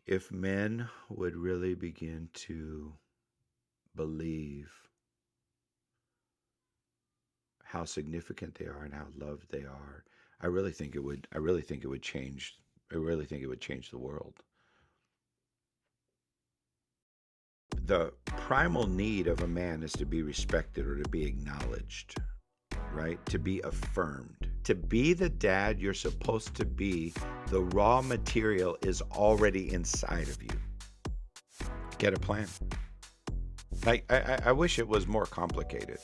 If men would really begin to believe how significant they are and how loved they are, I really think it would. I really think it would change. I really think it would change the world. The primal need of a man is to be respected or to be acknowledged, right? To be affirmed. To be the dad you're supposed to be, the raw material is already inside of you. Get a plan. I wish it was more complicated.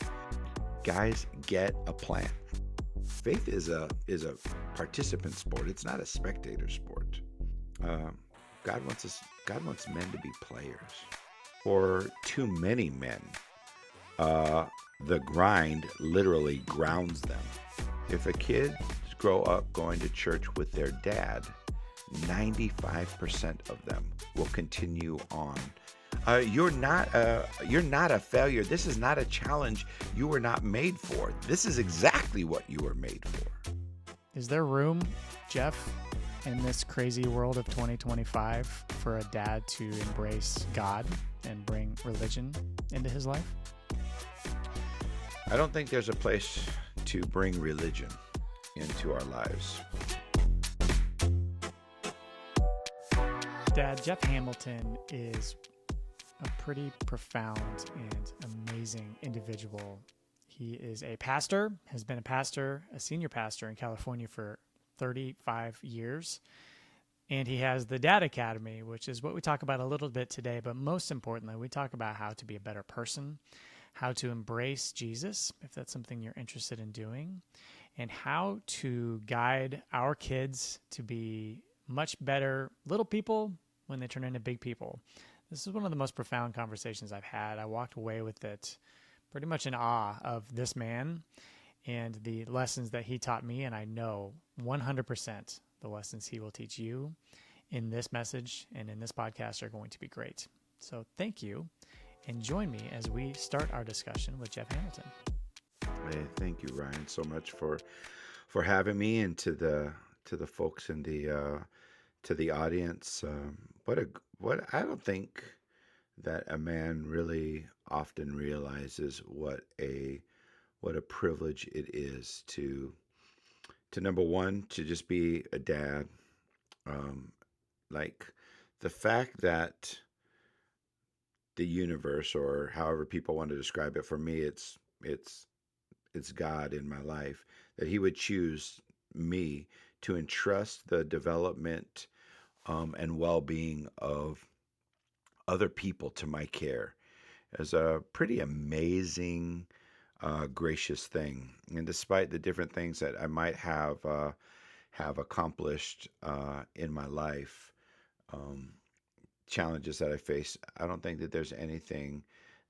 Guys, get a plan. Faith is a participant sport. It's not a spectator sport. Um, God wants men to be players. For too many men, uh, the grind literally grounds them. If a kid grow up going to church with their dad, 95% of them will continue on. You're not a failure. This is not a challenge you were not made for. This is exactly what you were made for. Is there room, Jeff, in this crazy world of 2025 for a dad to embrace God and bring religion into his life? I don't think there's a place to bring religion into our lives. Dad, Jeff Hamilton is a pretty profound and amazing individual. He is a pastor, has been a pastor, a senior pastor in California for 35 years. And he has the Dad Academy, which is what we talk about a little bit today. But most importantly, we talk about how to be a better person, how to embrace Jesus, if that's something you're interested in doing, and how to guide our kids to be much better little people when they turn into big people. This is one of the most profound conversations I've had. I walked away with it pretty much in awe of this man and the lessons that he taught me. And I know 100% the lessons he will teach you in this message and in this podcast are going to be great. So thank you. And join me as we start our discussion with Jeff Hamilton. Hey, thank you, Ryan, so much for having me, and to the folks in the to the audience. What I don't think that a man really often realizes what a privilege it is to number one, to just be a dad. Um, like the fact that the universe, or however people want to describe it, for me, it's God in my life, that He would choose me to entrust the development and well-being of other people to my care is a pretty amazing, gracious thing. And despite the different things that I might have accomplished in my life, um, challenges that I face, I don't think that there's anything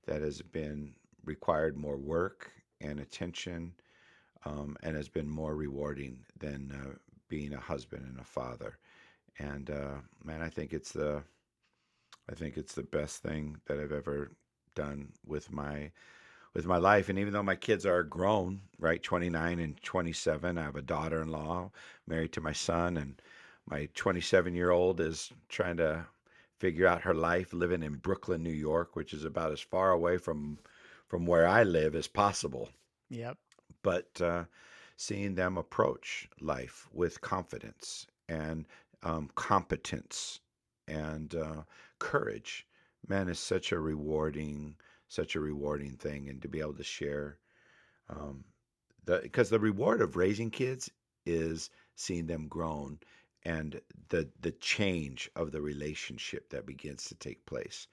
that has been required more work and attention, and has been more rewarding than being a husband and a father. And man, I think it's the best thing that I've ever done with my life. And even though my kids are grown, right, 29 and 27, I have a daughter-in-law married to my son, and my 27-year-old is trying to figure out her life living in Brooklyn, New York, which is about as far away from where I live as possible. Yep. But seeing them approach life with confidence and competence and courage, man, is such a rewarding thing. And to be able to share, um, because the reward of raising kids is seeing them grown, and the change of the relationship that begins to take place.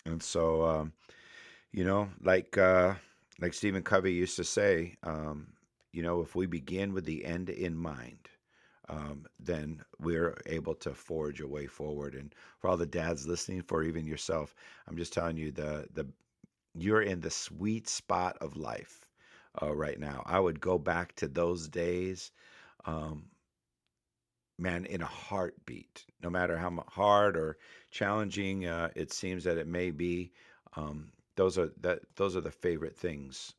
And so, like Stephen Covey used to say, if we begin with the end in mind, then we're able to forge a way forward. And for all the dads listening, for even yourself, I'm just telling you, the you're in the sweet spot of life right now. I would go back to those days, um, man, in a heartbeat. No matter how hard or challenging it seems that it may be, those are the favorite things,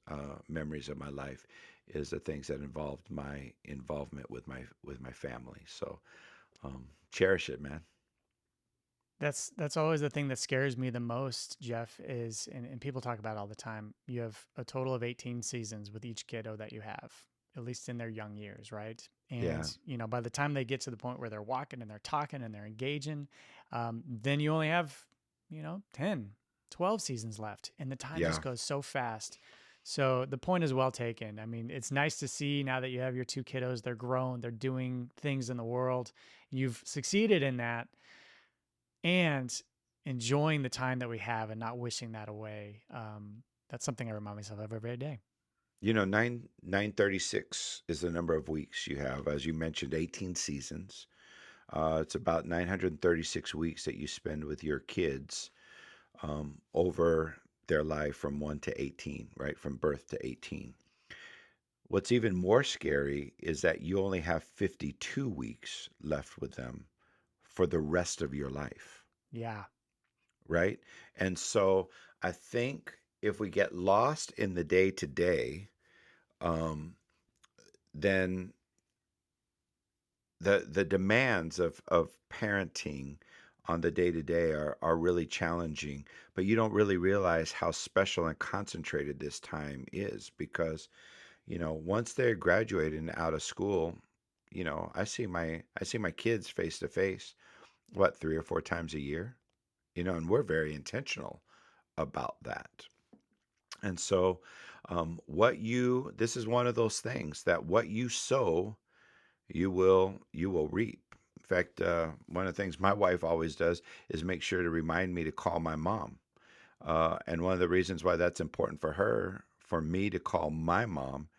memories of my life, is the things that involved my involvement with my family. So cherish it, man. That's always the thing that scares me the most, Jeff, is and people talk about it all the time. You have a total of 18 seasons with each kiddo that you have, at least in their young years, right? Yeah, And by the time they get to the point where they're walking and they're talking and they're engaging, then you only have, 10, 12 seasons left, and the time just yeah. goes so fast. So the point is well taken. I mean, it's nice to see now that you have your two kiddos, they're grown, they're doing things in the world. You've succeeded in that, and enjoying the time that we have and not wishing that away. That's something I remind myself of every day. 936 is the number of weeks you have. As you mentioned, 18 seasons. It's about 936 weeks that you spend with your kids over their life from 1 to 18, right? From birth to 18. What's even more scary is that you only have 52 weeks left with them for the rest of your life, Yeah. right? And so I think if we get lost in the day to day, then the demands of parenting on the day to day are really challenging, but you don't really realize how special and concentrated this time is because once they're graduated and out of school, I see my kids face to face, what, 3 or 4 times a year, and we're very intentional about that. And so, this is one of those things that what you sow, you will reap. In fact, one of the things my wife always does is make sure to remind me to call my mom. And one of the reasons why that's important for her, for me to call my mom,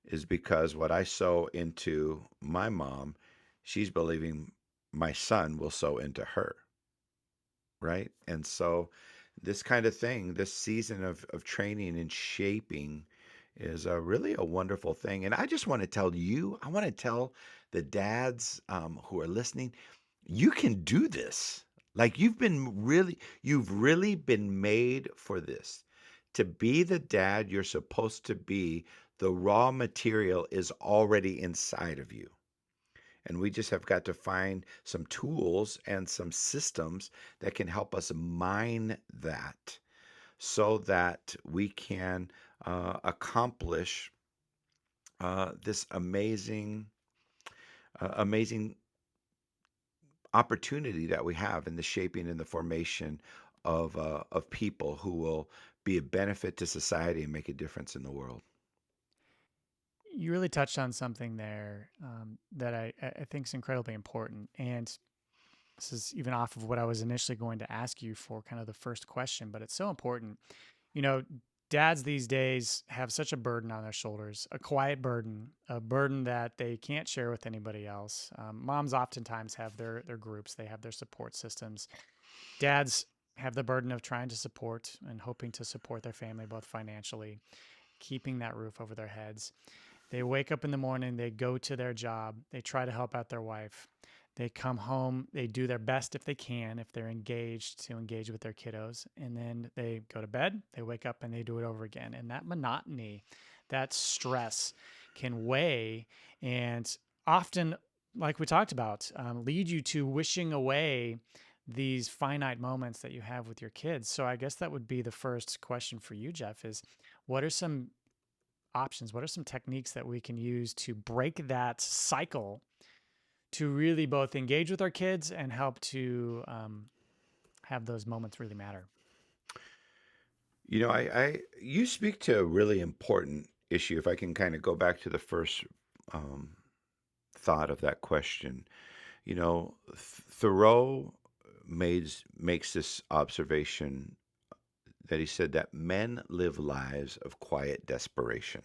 is because what I sow into my mom, she's believing my son will sow into her, right? And so this kind of thing, this season of training and shaping is really a wonderful thing. And I just want to tell you, I want to tell the dads who are listening, you can do this. Like you've really been made for this. To be the dad you're supposed to be, the raw material is already inside of you. And we just have got to find some tools and some systems that can help us mine that so that we can accomplish this amazing opportunity that we have in the shaping and the formation of people who will be a benefit to society and make a difference in the world. You really touched on something there that I think is incredibly important. And this is even off of what I was initially going to ask you for kind of the first question, but it's so important. You know, dads these days have such a burden on their shoulders, a quiet burden, a burden that they can't share with anybody else. Moms oftentimes have their groups, they have their support systems. Dads have the burden of trying to support and hoping to support their family both financially, keeping that roof over their heads. They wake up in the morning, they go to their job, they try to help out their wife. They come home, they do their best if they can, if they're engaged, to engage with their kiddos. And then they go to bed, they wake up and they do it over again. And that monotony, that stress can weigh and often, like we talked about, lead you to wishing away these finite moments that you have with your kids. So I guess that would be the first question for you, Jeff, is what are some options? What are some techniques that we can use to break that cycle to really both engage with our kids and help to have those moments really matter? You speak to a really important issue. If I can kind of go back to the first um, thought of that question, Thoreau makes this observation that he said that men live lives of quiet desperation.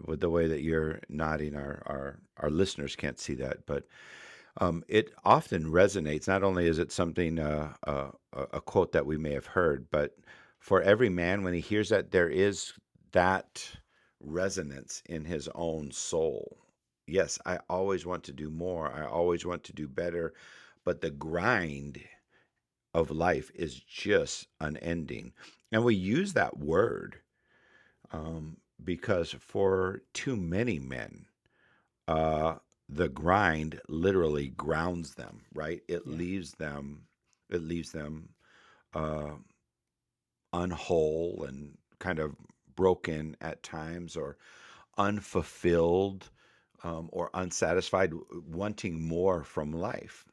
With the way that you're nodding, our listeners can't see that, but it often resonates. Not only is it something, a quote that we may have heard, but for every man, when he hears that, there is that resonance in his own soul. Yes, I always want to do more. I always want to do better, but the grind of life is just unending. And we use that word because for too many men, the grind literally grounds them, right? Yeah. It leaves them uh, unwhole and kind of broken at times, or unfulfilled, or unsatisfied, wanting more from life.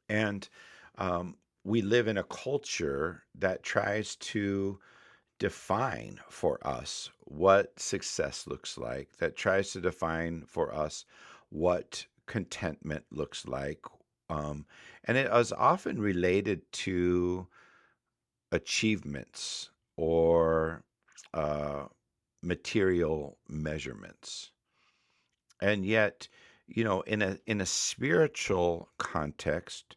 And we live in a culture that tries to define for us what success looks like, that tries to define for us what contentment looks like. Um, and it is often related to achievements or uh, material measurements. And yet, in a spiritual context,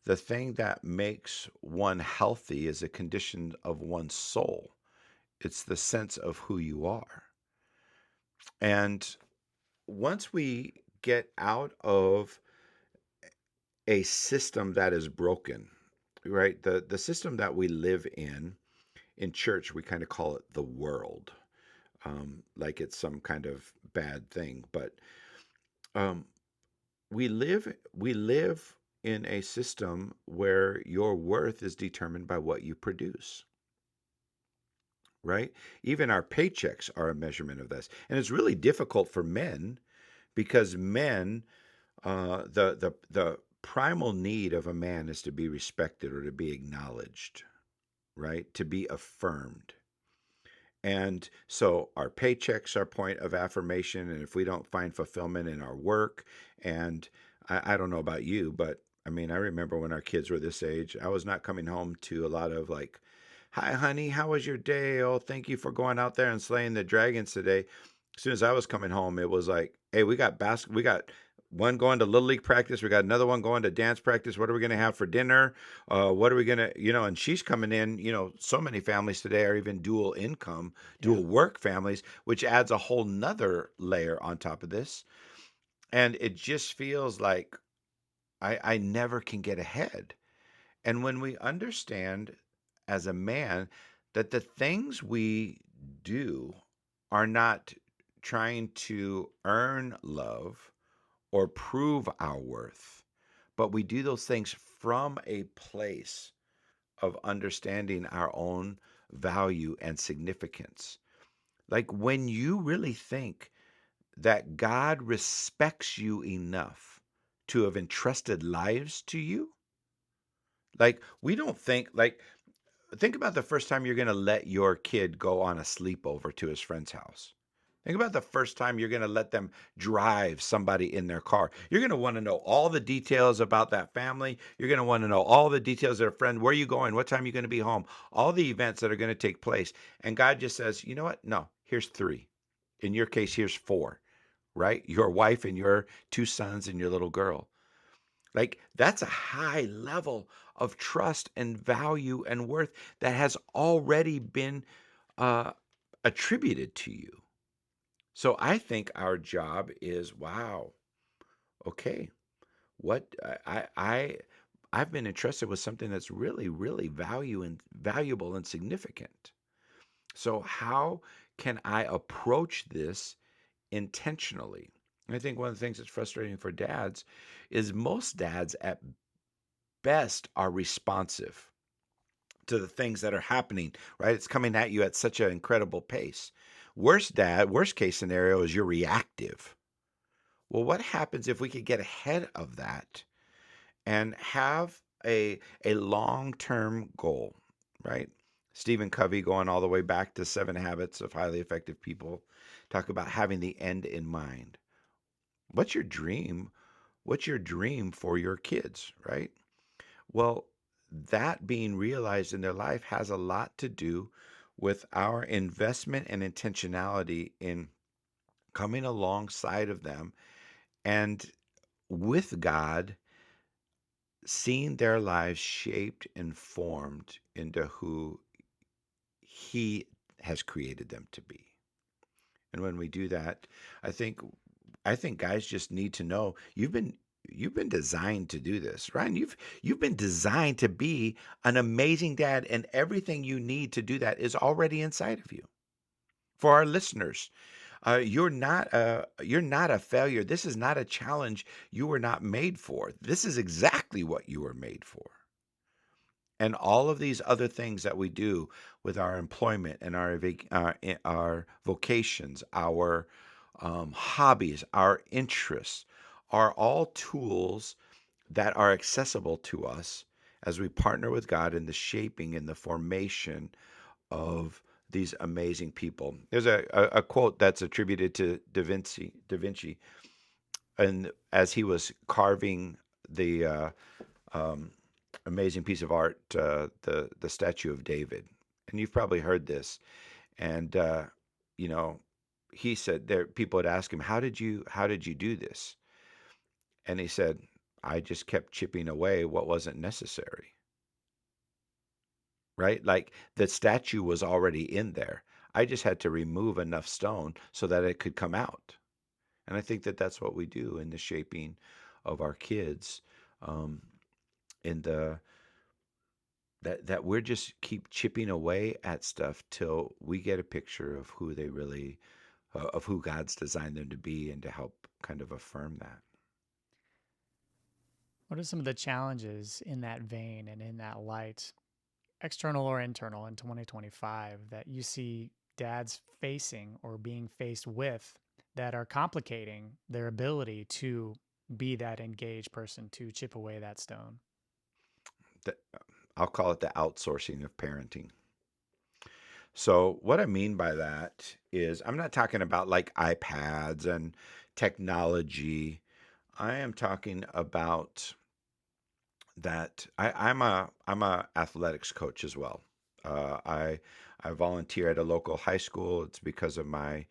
the thing that makes one healthy is a condition of one's soul. It's the sense of who you are. And once we get out of a system that is broken, right? The system that we live in church, we kind of call it the world, like it's some kind of bad thing. But um, we live in a system where your worth is determined by what you produce, right? Even our paychecks are a measurement of this, and it's really difficult for men because men, the primal need of a man is to be respected or to be acknowledged, right? To be affirmed. And so our paychecks are point of affirmation. And if we don't find fulfillment in our work, and I don't know about you, but I mean, I remember when our kids were this age, I was not coming home to a lot of like, "Hi, honey, how was your day? Oh, thank you for going out there and slaying the dragons today." As soon as I was coming home, it was like, "Hey, we got one going to little league practice. We got another one going to dance practice. What are we going to have for dinner? What are we going to, and she's coming in, so many families today are even dual income, Yeah. dual work families, which adds a whole nother layer on top of this. And it just feels like I never can get ahead. And when we understand as a man that the things we do are not trying to earn love or prove our worth, but we do those things from a place of understanding our own value and significance. Like when you really think that God respects you enough to have entrusted lives to you, like we don't think about the first time you're going to let your kid go on a sleepover to his friend's house. Think about the first time you're going to let them drive somebody in their car. You're going to want to know all the details about that family. You're going to want to know all the details of their friend. Where are you going? What time are you going to be home? All the events that are going to take place. And God just says, you know what? No, here's three. In your case, here's four, right? Your wife and your two sons and your little girl. Like that's a high level of trust and value and worth that has already been uh, attributed to you. So I think our job is, wow, okay, what I've been entrusted with something that's really, really valuable and significant. So how can I approach this intentionally? And I think one of the things that's frustrating for dads is most dads at best are responsive to the things that are happening, right? It's coming at you at such an incredible pace. Worst case scenario is you're reactive. Well, what happens if we could get ahead of that and have a long-term goal, right? Stephen Covey, going all the way back to 7 Habits of Highly Effective People, talk about having the end in mind. What's your dream? What's your dream for your kids, right? Well, that being realized in their life has a lot to do with our investment and intentionality in coming alongside of them and with God, seeing their lives shaped and formed into who He has created them to be. And when we do that, I think I think guys just need to know you've been designed to do this. Ryan, you've been designed to be an amazing dad, and everything you need to do that is already inside of you. For our listeners, You're not a failure. This is not a challenge you were not made for. This is exactly what you were made for. And all of these other things that we do with our employment and our vocations, our hobbies, our interests, are all tools that are accessible to us as we partner with God in the shaping and the formation of these amazing people. There's a quote that's attributed to Da Vinci, and as he was carving the um, amazing piece of art, the statue of David. And you've probably heard this. And you know, he said there people would ask him, how did you do this? And he said, I just kept chipping away what wasn't necessary. Right? Like the statue was already in there. I just had to remove enough stone so that it could come out. And I think that that's what we do in the shaping of our kids, um, in the that we're just keep chipping away at stuff till we get a picture of who they really of who God's designed them to be, and to help kind of affirm that. What are some of the challenges in that vein and in that light, external or internal, in 2025 that you see dads facing or being faced with that are complicating their ability to be that engaged person to chip away that stone? The, I'll call it the outsourcing of parenting. So what I mean by that is I'm not talking about like iPads and technology. I am talking about that I'm a athletics coach as well. I volunteer at a local high school. It's because of my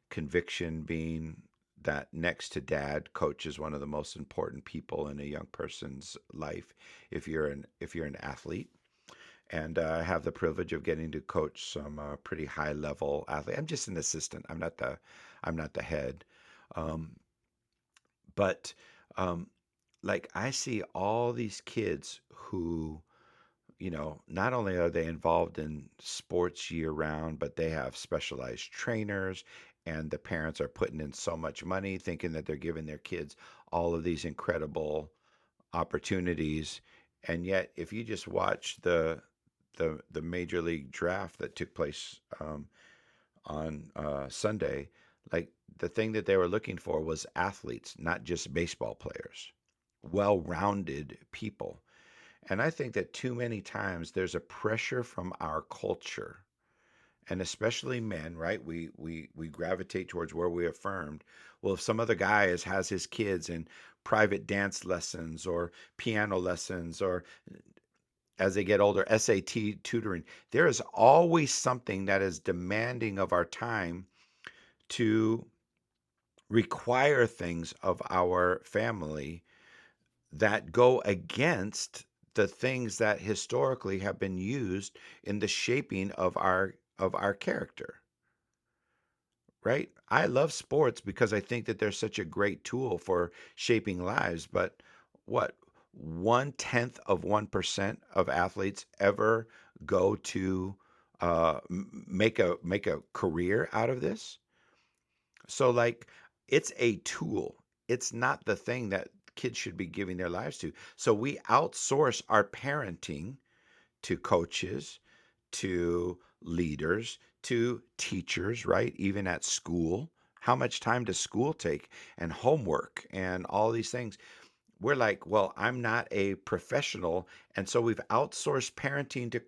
conviction being that next to dad, coach is one of the most important people in a young person's life. If you're an athlete, and I have the privilege of getting to coach some pretty high level athlete. I'm just an assistant. I'm not the head. Um, but um, like I see all these kids who, not only are they involved in sports year round, but they have specialized trainers, and the parents are putting in so much money thinking that they're giving their kids all of these incredible opportunities. And yet, if you just watch the major league draft that took place on Sunday, like the thing that they were looking for was athletes, not just baseball players, well-rounded people. And I think that too many times there's a pressure from our culture, and especially men, right? We gravitate towards where we affirmed. Well, if some other guy has his kids in private dance lessons or piano lessons, or as they get older, SAT tutoring, there is always something that is demanding of our time to require things of our family that go against the things that historically have been used in the shaping of our character, right? I love sports because I think that they're such a great tool for shaping lives, but what, 1/10 of 1% of athletes ever go to make a career out of this? So like, it's a tool. It's not the thing that kids should be giving their lives to. So we outsource our parenting to coaches, to leaders, to teachers, right? Even at school. How much time does school take, and homework and all these things? We're like, well, I'm not a professional. And so we've outsourced parenting to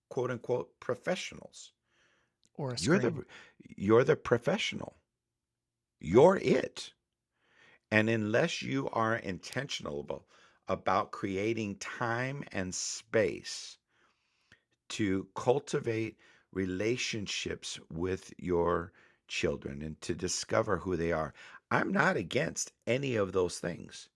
quote unquote professionals. Or a You're screen? the you're the professional. You're it. And unless you are intentional about creating time and space to cultivate relationships with your children and to discover who they are, I'm not against any of those things,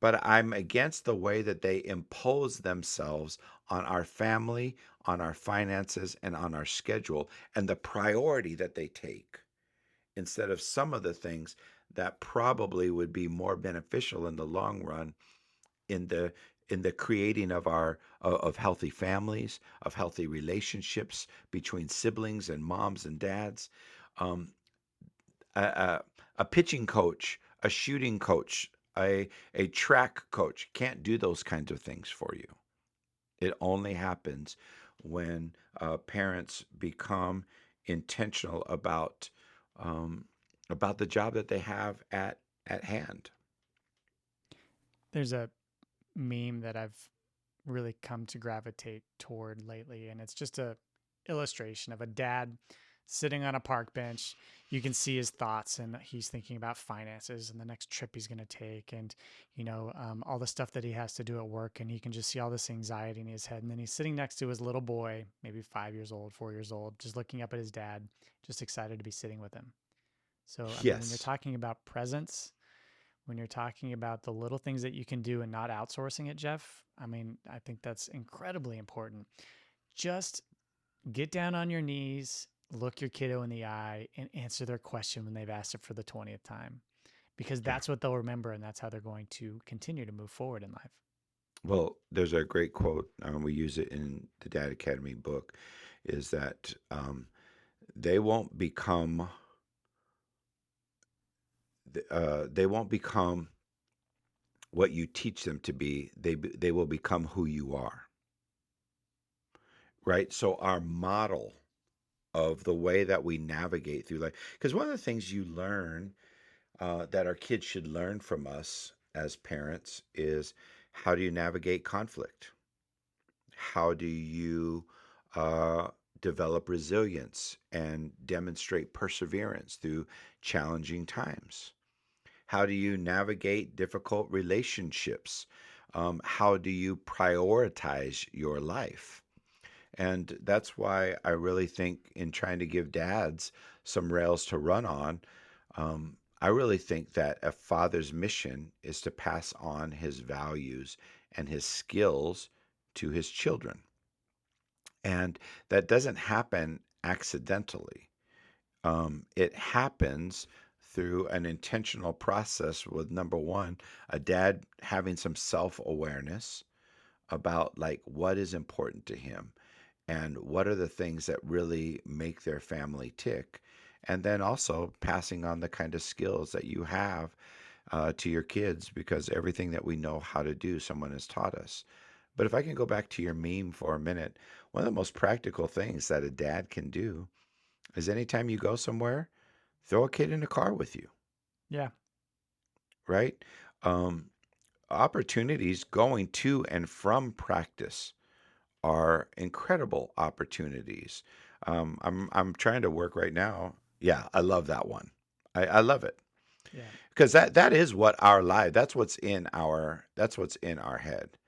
but I'm against the way that they impose themselves on our family, on our finances, and on our schedule, and the priority that they take instead of some of the things that probably would be more beneficial in the long run, in the creating of healthy families, of healthy relationships between siblings and moms and dads. um, a, a pitching coach, a shooting coach, a track coach can't do those kinds of things for you. It only happens when parents become intentional um, about the job that they have at hand. There's a meme that I've really come to gravitate toward lately, and it's just a illustration of a dad sitting on a park bench. You can see his thoughts, and he's thinking about finances and the next trip he's going to take, and all the stuff that he has to do at work, and he can just see all this anxiety in his head. And then he's sitting next to his little boy, maybe 5 years old, 4 years old, just looking up at his dad, just excited to be sitting with him. So, I mean, when you're Yes. talking about presence, when you're talking about the little things that you can do and not outsourcing it, Jeff, I mean, I think that's incredibly important. Just get down on your knees, look your kiddo in the eye, and answer their question when they've asked it for the 20th time, because Yeah. that's what they'll remember, and that's how they're going to continue to move forward in life. Well, there's a great quote. We use it in the Dad Academy book. Is that they won't become they won't become what you teach them to be. They will become who you are. Right. So our model of the way that we navigate through life, because one of the things you learn that our kids should learn from us as parents is how do you navigate conflict? How do you uh, develop resilience and demonstrate perseverance through challenging times? How do you navigate difficult relationships? How do you prioritize your life? And that's why I really think in trying to give dads some rails to run on, I really think that a father's mission is to pass on his values and his skills to his children. And that doesn't happen accidentally. It happens through an intentional process with number one, a dad having some self awareness about like what is important to him and what are the things that really make their family tick. And then also passing on the kind of skills that you have to your kids because everything that we know how to do, someone has taught us. But if I can go back to your meme for a minute, one of the most practical things that a dad can do is anytime you go somewhere, throw a kid in a car with you, Yeah. right? Um, Opportunities going to and from practice are incredible opportunities. I'm trying to work right now. Yeah, I love that one. I love it Yeah. because that is what our life. That's what's in our head.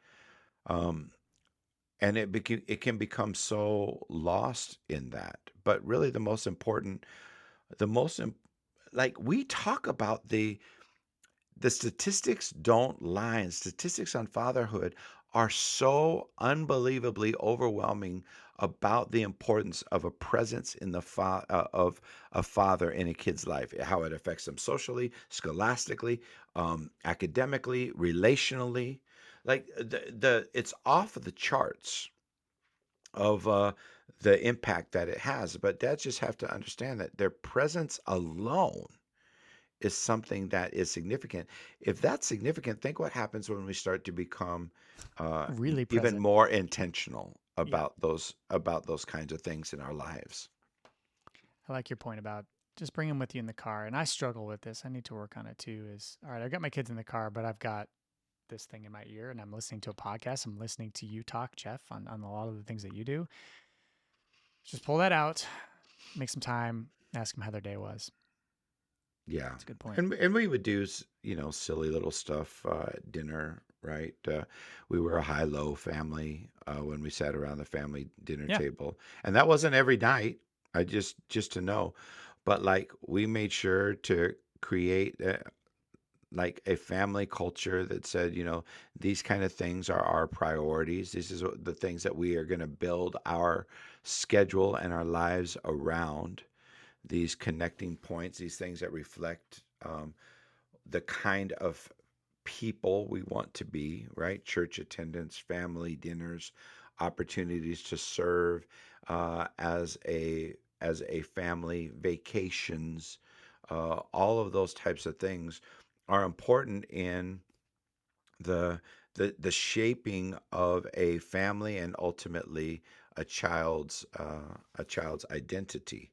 Um, and it can become so lost in that. But really, the most im- like we talk about the statistics don't lie, and statistics on fatherhood are so unbelievably overwhelming about the importance of a presence in of a father in a kid's life, how it affects them socially, scholastically, academically, relationally. Like the it's off of the charts of the impact that it has. But dads just have to understand that their presence alone is something that is significant. If that's significant, think what happens when we start to become Really even present. more intentional Yeah. about those kinds of things in our lives. I like your point about just bring them with you in the car. And I struggle with this. I need to work on it too. Is all right, I've got my kids in the car, but I've got this thing in my ear and I'm listening to a podcast. I'm listening to you talk, Jeff, on a lot of the things that you do. Just pull that out, make some time, ask them how their day was. Yeah, That's a good point. and we would do silly little stuff at dinner, right? We were a high low family when we sat around the family dinner Yeah. table, and that wasn't every night. I just to know, but like we made sure to create like a family culture that said, these kind of things are our priorities. This is the things that we are going to build our schedule and our lives around. These connecting points, these things that reflect the kind of people we want to be, right? Church attendance, family dinners, opportunities to serve as a family, vacations, all of those types of things are important in the the shaping of a family and ultimately a child's identity.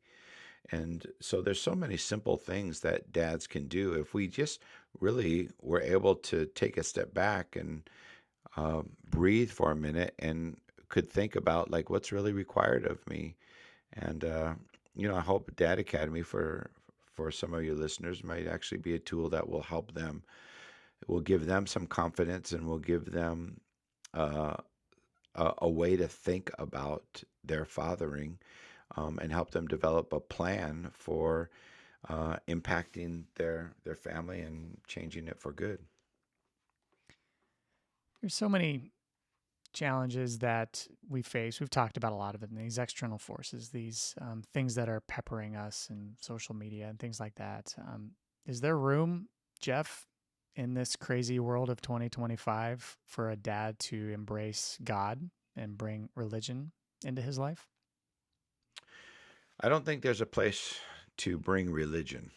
And so there's so many simple things that dads can do if we just really were able to take a step back and breathe for a minute and could think about like what's really required of me. And I hope Dad Academy for some of your listeners might actually be a tool that will help them. It will give them some confidence and will give them uh, a way to think about their fathering, and help them develop a plan for impacting their family and changing it for good. There's so many challenges that we face. We've talked about a lot of it, and these external forces, these things that are peppering us and social media and things like that. Is there room, Jeff, in this crazy world of 2025 for a dad to embrace God and bring religion into his life? I don't think there's a place to bring religion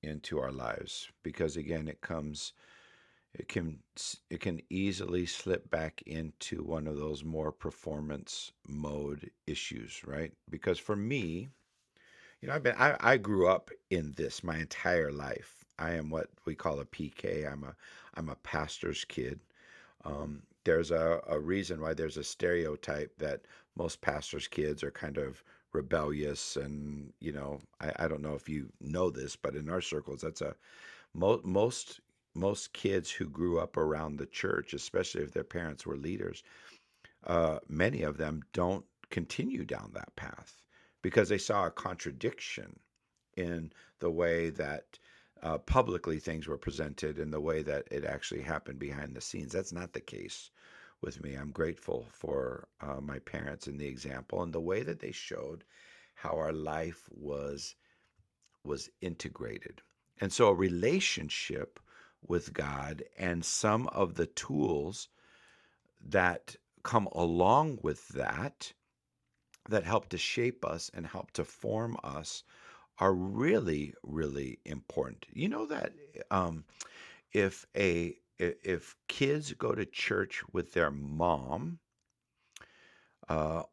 into our lives because again it can it can easily slip back into one of those more performance mode issues, right? Because for me, I grew up in this my entire life. I am what we call a PK. I'm a pastor's kid. There's a reason why there's a stereotype that most pastors' kids are kind of rebellious, and I don't know if you know this, but in our circles, that's a most most kids who grew up around the church, especially if their parents were leaders, many of them don't continue down that path because they saw a contradiction in the way that publicly things were presented and the way that it actually happened behind the scenes. That's not the case with me. I'm grateful for my parents and the example and the way that they showed how our life was integrated. And so a relationship with God and some of the tools that come along with that that help to shape us and help to form us are really really important. You know that um, if kids go to church with their mom,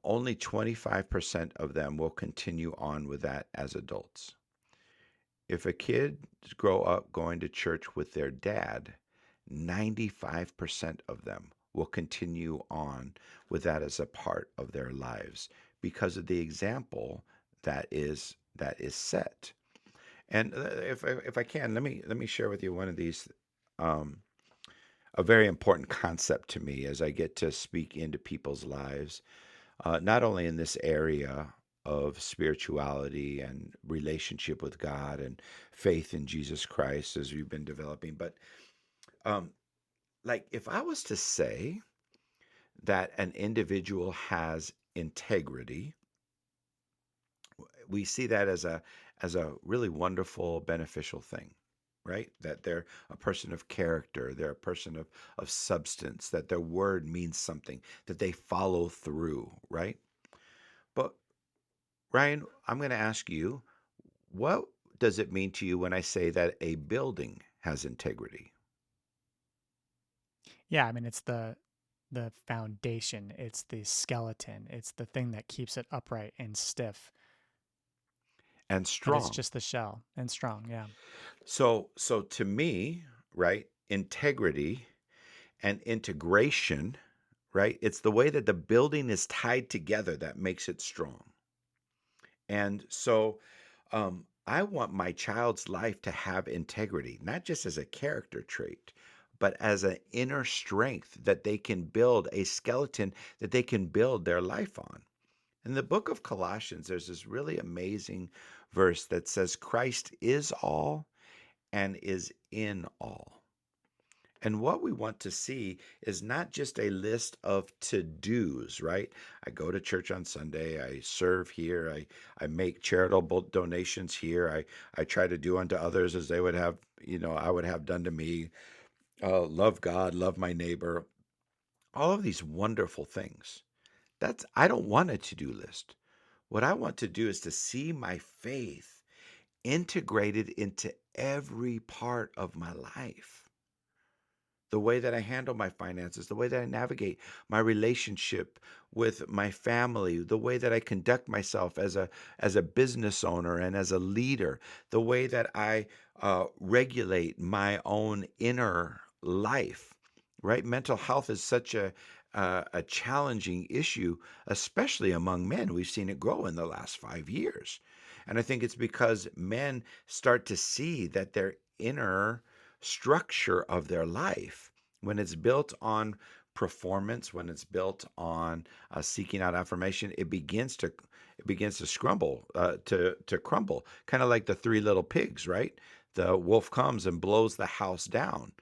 only 25% of them will continue on with that as adults. If a kid grow up going to church with their dad, 95% of them will continue on with that as a part of their lives because of the example that is set. And if I can, let me share with you one of these, um, a very important concept to me as I get to speak into people's lives, not only in this area of spirituality and relationship with God and faith in Jesus Christ as we've been developing, but um, like if I was to say that an individual has integrity, we see that as a really wonderful, beneficial thing, right? That they're a person of character, they're a person of substance, that their word means something, that they follow through, right? But Ryan, I'm going to ask you, what does it mean to you when I say that a building has integrity Yeah, I mean it's the foundation, it's the skeleton, it's the thing that keeps it upright and stiff, and but it's strong? just the shell and strong. Yeah. So to me, right, integrity and integration, right? It's the way that the building is tied together that makes it strong. And so I want my child's life to have integrity, not just as a character trait, but as an inner strength that they can build a skeleton that they can build their life on. In the book of Colossians, there's this really amazing verse that says, Christ is all and is in all. And what we want to see is not just a list of to dos, right? I go to church on Sunday, I serve here, I make charitable donations here, I try to do unto others as they would have, I would have done to me, love God, love my neighbor, all of these wonderful things. I don't want a to do list. What I want to do is to see my faith integrated into every part of my life. The way that I handle my finances, the way that I navigate my relationship with my family, the way that I conduct myself as a business owner and as a leader, the way that I regulate my own inner life. Right, mental health is such a challenging issue, especially among men. We've seen it grow in the last 5 years, and I think it's because men start to see that their inner structure of their life, when it's built on performance, when it's built on seeking out affirmation, it begins to scrumble, to crumble, kind of like the three little pigs, right? The wolf comes and blows the house down.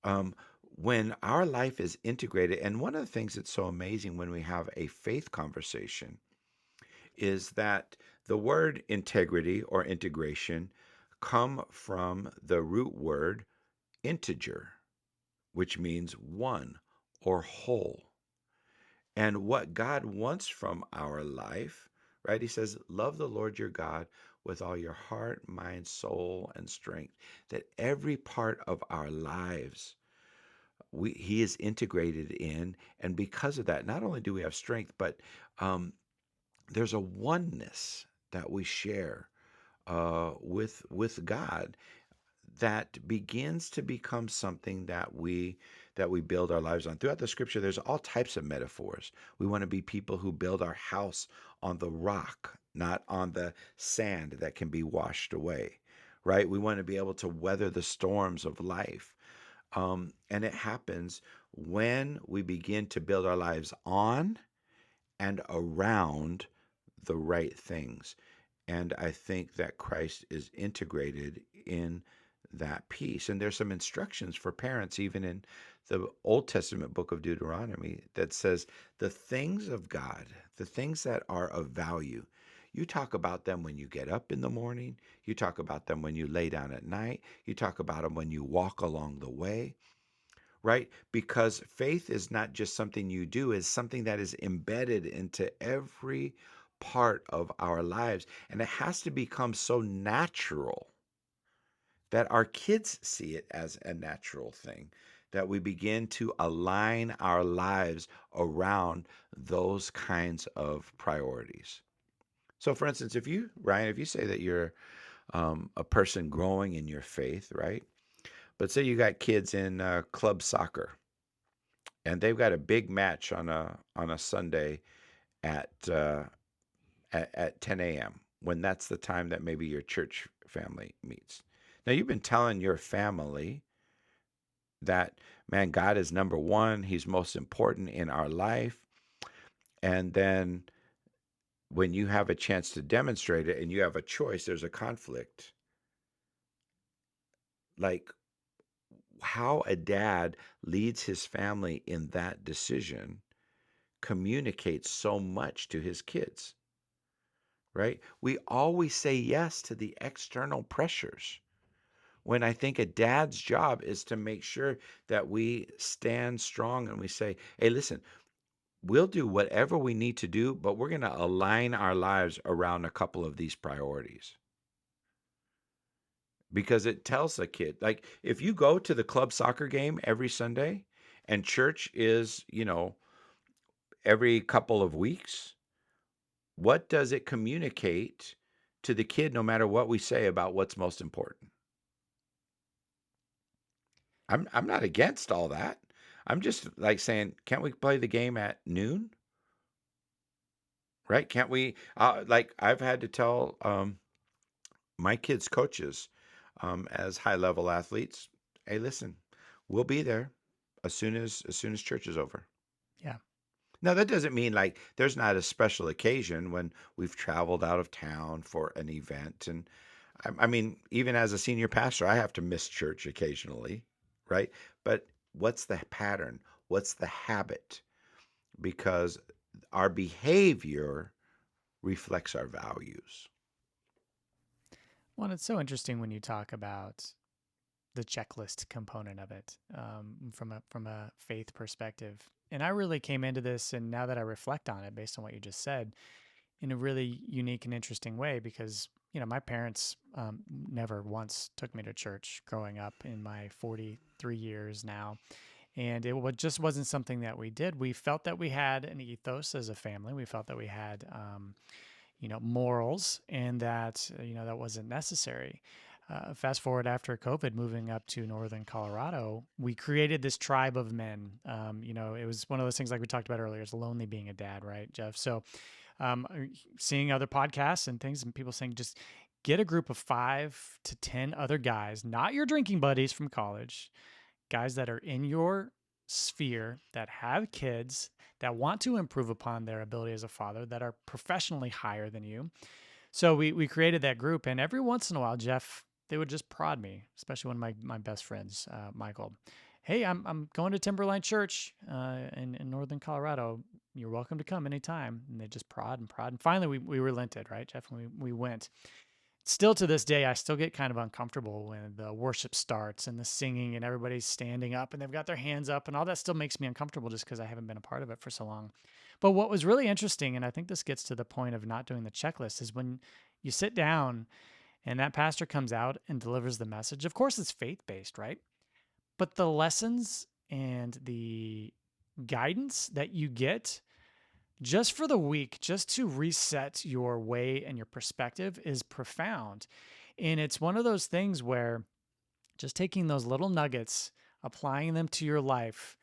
um, when our life is integrated, and one of the things that's so amazing when we have a faith conversation is that the word integrity or integration come from the root word integer, which means one or whole. And what God wants from our life, right? He says, love the Lord your God with all your heart, mind, soul, and strength. That every part of our lives, he is integrated in. And because of that, not only do we have strength, but um, there's a oneness that we share with God that begins to become something that we build our lives on. Throughout the scripture, there's all types of metaphors. We want to be people who build our house on the rock, not on the sand that can be washed away. Right? We want to be able to weather the storms of life. And it happens when we begin to build our lives on and around the right things. And I think that Christ is integrated in that piece. And there's some instructions for parents, even in the Old Testament book of Deuteronomy, that says the things of God, the things that are of value, you talk about them when you get up in the morning. You talk about them when you lay down at night. You talk about them when you walk along the way, right? Because faith is not just something you do, it's something that is embedded into every part of our lives. And it has to become so natural that our kids see it as a natural thing, that we begin to align our lives around those kinds of priorities. So, for instance, if you, Ryan, if you say that you're a person growing in your faith, right? But say you got kids in club soccer, and they've got a big match on a Sunday at at 10 a.m. when that's the time that maybe your church family meets. Now you've been telling your family that, man, God is number one. He's most important in our life. And then when you have a chance to demonstrate it and you have a choice, there's a conflict. Like how a dad leads his family in that decision communicates so much to his kids, right? We always say yes to the external pressures, when I think a dad's job is to make sure that we stand strong and we say, hey, listen, we'll do whatever we need to do, but we're going to align our lives around a couple of these priorities. Because it tells a kid, like, if you go to the club soccer game every Sunday and church is, every couple of weeks, what does it communicate to the kid no matter what we say about what's most important? I'm not against all that. I'm just like saying, can't we play the game at noon? Right? Can't we? Like I've had to tell my kids' coaches, as high level athletes, hey, listen, we'll be there as soon as church is over. Yeah. Now that doesn't mean like there's not a special occasion when we've traveled out of town for an event, and I mean, even as a senior pastor, I have to miss church occasionally, right? But what's the pattern? What's the habit? Because our behavior reflects our values. Well, it's so interesting when you talk about the checklist component of it, from a faith perspective. And I really came into this, and now that I reflect on it, based on what you just said, in a really unique and interesting way, because my parents never once took me to church growing up in my 43 years now. And just wasn't something that we did. We felt that we had an ethos as a family. We felt that we had, morals, and that, that wasn't necessary. Fast forward after COVID, moving up to northern Colorado, we created this tribe of men. It was one of those things like we talked about earlier. It's lonely being a dad, right, Jeff? So seeing other podcasts and things, and people saying just get a group of 5 to 10 other guys, not your drinking buddies from college, guys that are in your sphere, that have kids, that want to improve upon their ability as a father, that are professionally higher than you. So we created that group, and every once in a while, Jeff, they would just prod me, especially one of my best friends, Michael. Hey, I'm going to Timberline Church in northern Colorado. You're welcome to come anytime. And they just prod and prod. And finally, we relented, right, Jeff? And we went. Still to this day, I still get kind of uncomfortable when the worship starts and the singing and everybody's standing up and they've got their hands up, and all that still makes me uncomfortable just because I haven't been a part of it for so long. But what was really interesting, and I think this gets to the point of not doing the checklist, is when you sit down and that pastor comes out and delivers the message. Of course, it's faith based, right? But the lessons and the guidance that you get just for the week, just to reset your way and your perspective, is profound. And it's one of those things where just taking those little nuggets, applying them to your life,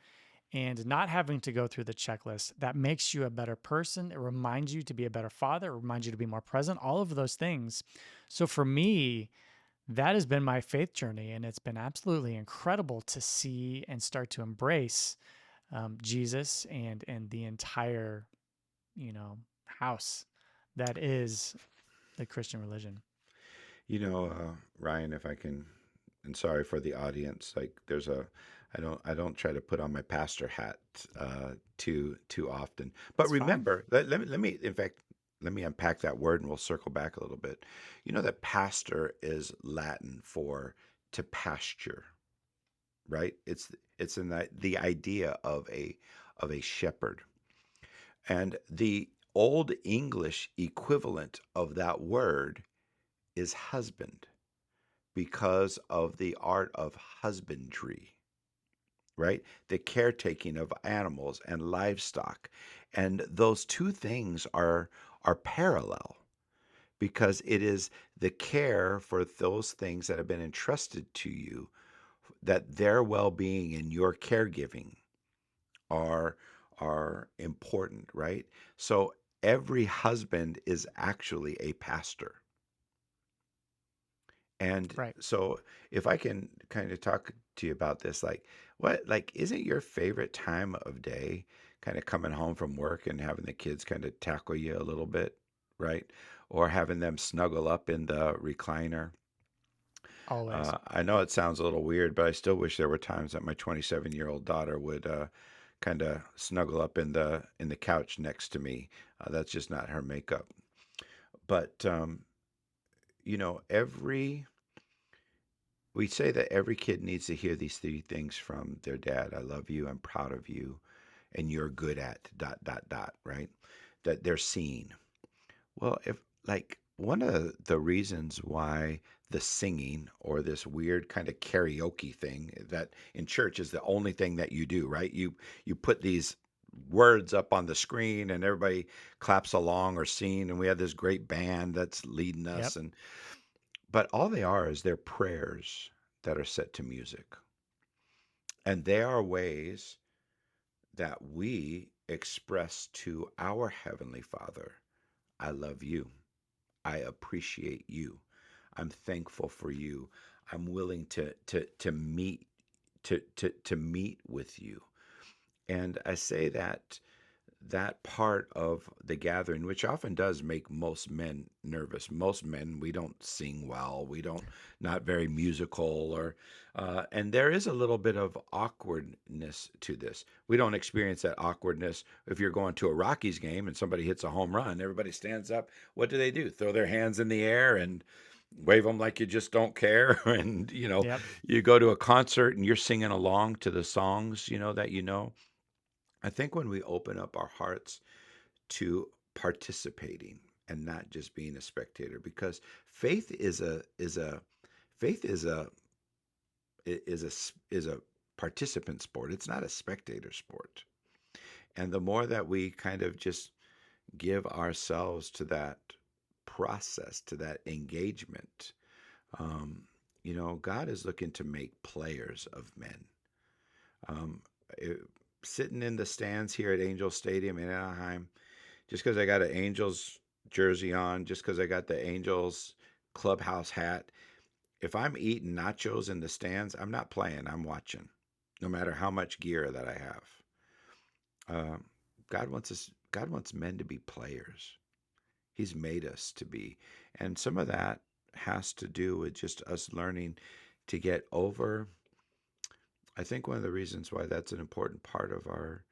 and not having to go through the checklist, that makes you a better person. It reminds you to be a better father, it reminds you to be more present, all of those things. So for me, that has been my faith journey, and it's been absolutely incredible to see and start to embrace Jesus and the entire, house that is the Christian religion. Ryan, if I can, and sorry for the audience, like I don't try to put on my pastor hat too often. But It's fine. remember, in fact, let me unpack that word and we'll circle back a little bit. You know that pastor is Latin for to pasture, right? It's in the idea of a shepherd. And the old English equivalent of that word is husband because of the art of husbandry, right? The caretaking of animals and livestock. And those two things are parallel because it is the care for those things that have been entrusted to you, that their well-being and your caregiving are are important, right? So every husband is actually a pastor. And Right. so if I can kind of talk to you about this, like isn't your favorite time of day kind of coming home from work and having the kids kind of tackle you a little bit, right? Or having them snuggle up in the recliner. Always. I know it sounds a little weird, but I still wish there were times that my 27-year-old daughter would kind of snuggle up in the couch next to me. That's just not her makeup. But every we say that every kid needs to hear these three things from their dad. I love you, I'm proud of you, and you're good at dot dot dot, right? That they're seen. Well, if like one of the reasons why the singing or this weird kind of karaoke thing that in church is the only thing that you do, right? You put these words up on the screen and everybody claps along or sing, and we have this great band that's leading Yep. us, and but all they are is their prayers that are set to music. And they are ways that we express to our Heavenly Father, I love you. I appreciate you. I'm thankful for you. I'm willing to meet with you. And I say that part of the gathering, which often does make most men nervous. Most men, we don't sing well, we don't, not very musical, or and there is a little bit of awkwardness to this. We don't experience that awkwardness if you're going to a Rockies game and somebody hits a home run. Everybody stands up. What do? Throw their hands in the air and wave them like you just don't care. And Yep. you go to a concert and you're singing along to the songs, that I think when we open up our hearts to participating and not just being a spectator, because faith is a faith is a participant sport. It's not a spectator sport. And the more that we kind of just give ourselves to that process, to that engagement, um, God is looking to make players of men. Um, it, Sitting in the stands here at Angel Stadium in Anaheim, just because I got an Angels jersey on, just because I got the Angels clubhouse hat, if I'm eating nachos in the stands, I'm not playing, I'm watching, no matter how much gear that I have. Um, God wants men to be players. He's made us to be. And some of that has to do with just us learning to get over. I think one of the reasons why that's an important part of our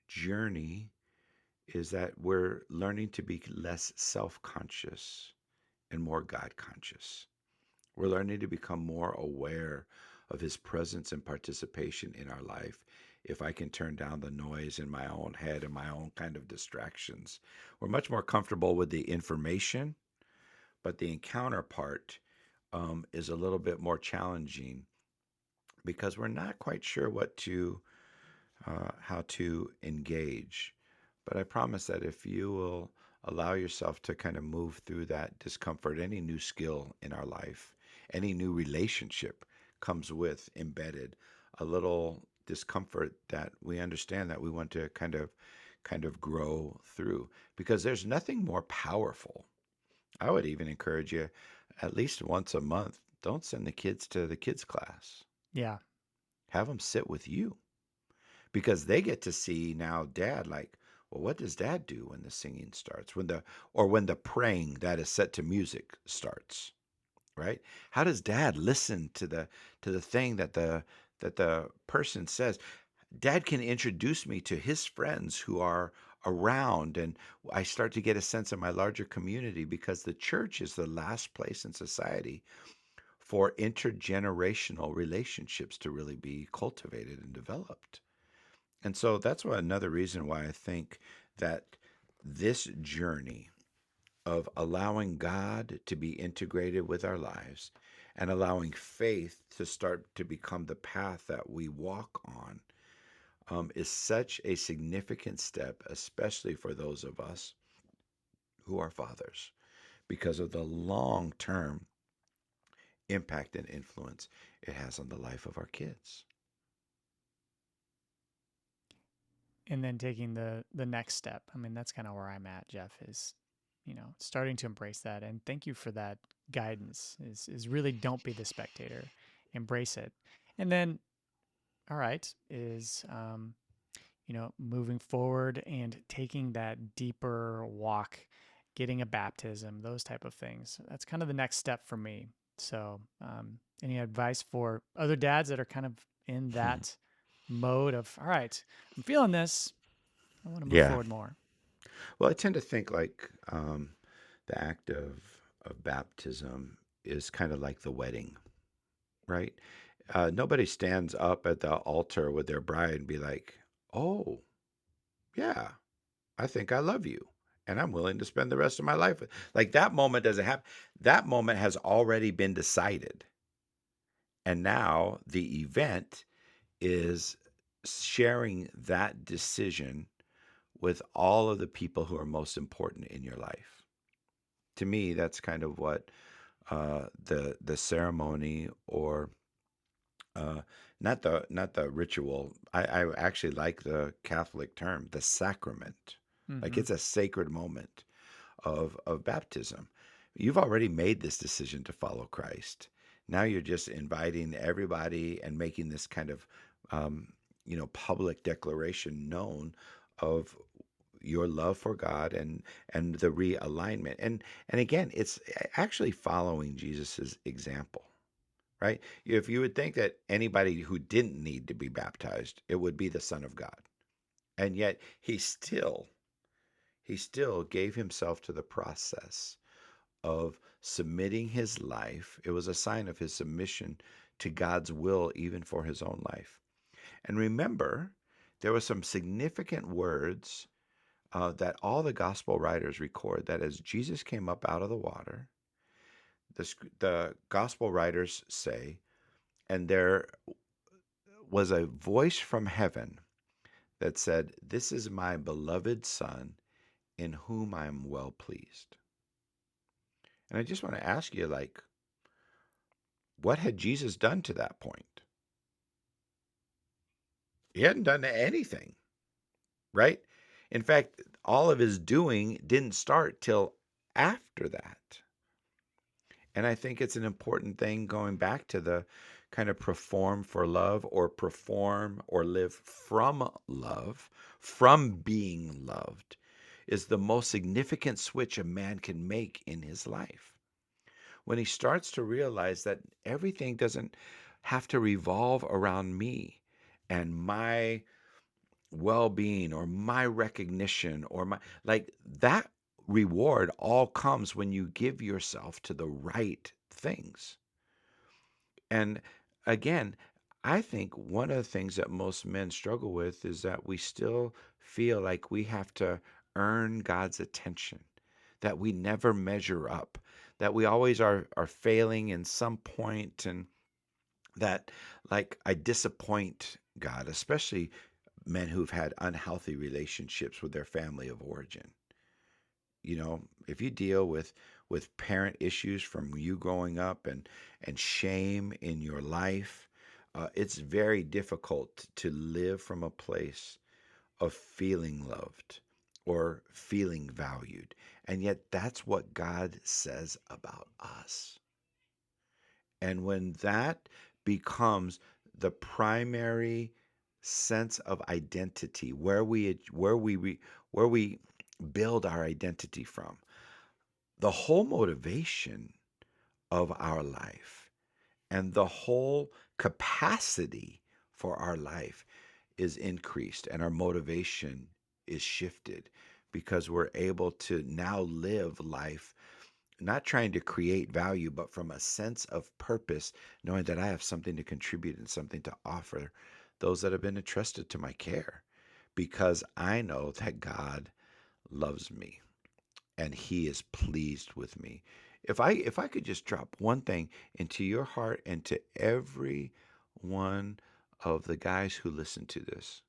journey is that we're learning to be less self conscious and more God conscious. We're learning to become more aware of His presence and participation in our life. If I can turn down the noise in my own head and my own kind of distractions, we're much more comfortable with the information, but the encounter part is a little bit more challenging because we're not quite sure how to engage. But I promise that if you will allow yourself to kind of move through that discomfort, any new skill in our life, any new relationship comes with embedded a little discomfort that we understand that we want to kind of grow through, because there's nothing more powerful. I would even encourage you at least once a month, don't send the kids to the kids class. Yeah. Have them sit with you, because they get to see now dad, like, well, what does dad do when the singing starts, when the praying that is set to music starts, right? How does dad listen to the thing that the person says? Dad can introduce me to his friends who are around, and I start to get a sense of my larger community, because the church is the last place in society for intergenerational relationships to really be cultivated and developed. And so that's another reason why I think that this journey of allowing God to be integrated with our lives and allowing faith to start to become the path that we walk on is such a significant step, especially for those of us who are fathers, because of the long term impact and influence it has on the life of our kids. And then taking the next step. I mean, that's kind of where I'm at, Jeff, is, starting to embrace that. And thank you for that guidance. Is really don't be the spectator, embrace it. And then, all right, is moving forward and taking that deeper walk, getting a baptism, those type of things. That's kind of the next step for me. So, any advice for other dads that are kind of in that mode of, all right, I'm feeling this, I want to move Yeah. forward more? Well, I tend to think like the act of baptism is kind of like the wedding, right? Nobody stands up at the altar with their bride and be like, "Oh, yeah, I think I love you, and I'm willing to spend the rest of my life with." Like that moment doesn't happen. That moment has already been decided, and now the event is sharing that decision with all of the people who are most important in your life. To me, that's kind of what the ceremony, or uh, not the ritual. I actually like the Catholic term, the sacrament. Like Mm-hmm. it's a sacred moment of baptism. You've already made this decision to follow Christ. Now you're just inviting everybody and making this kind of um, public declaration known of your love for God, and the realignment. And again, it's actually following Jesus's example, right? If you would think that anybody who didn't need to be baptized, it would be the Son of God. And yet he still gave himself to the process of submitting his life. It was a sign of his submission to God's will, even for his own life. And remember, there were some significant words that all the gospel writers record that as Jesus came up out of the water, the gospel writers say, and there was a voice from heaven that said, "This is my beloved Son, in whom I am well pleased." And I just want to ask you, like, what had Jesus done to that point? He hadn't done anything, right? In fact, all of his doing didn't start till after that. And I think it's an important thing going back to the kind of perform for love or perform or live from love, from being loved, is the most significant switch a man can make in his life. When he starts to realize that everything doesn't have to revolve around me and my well-being or my recognition or my, like, that reward all comes when you give yourself to the right things. And again, I think one of the things that most men struggle with is that we still feel like we have to earn God's attention, that we never measure up, that we always are failing in some point, and that, like, I disappoint God, especially men who've had unhealthy relationships with their family of origin. If you deal with parent issues from you growing up and shame in your life, it's very difficult to live from a place of feeling loved or feeling valued. And yet that's what God says about us. And when that becomes the primary sense of identity, where we build our identity from, the whole motivation of our life and the whole capacity for our life is increased, and our motivation is shifted because we're able to now live life not trying to create value, but from a sense of purpose, knowing that I have something to contribute and something to offer those that have been entrusted to my care, because I know that God loves me and he is pleased with me. If I could just drop one thing into your heart and to every one of the guys who listen to this,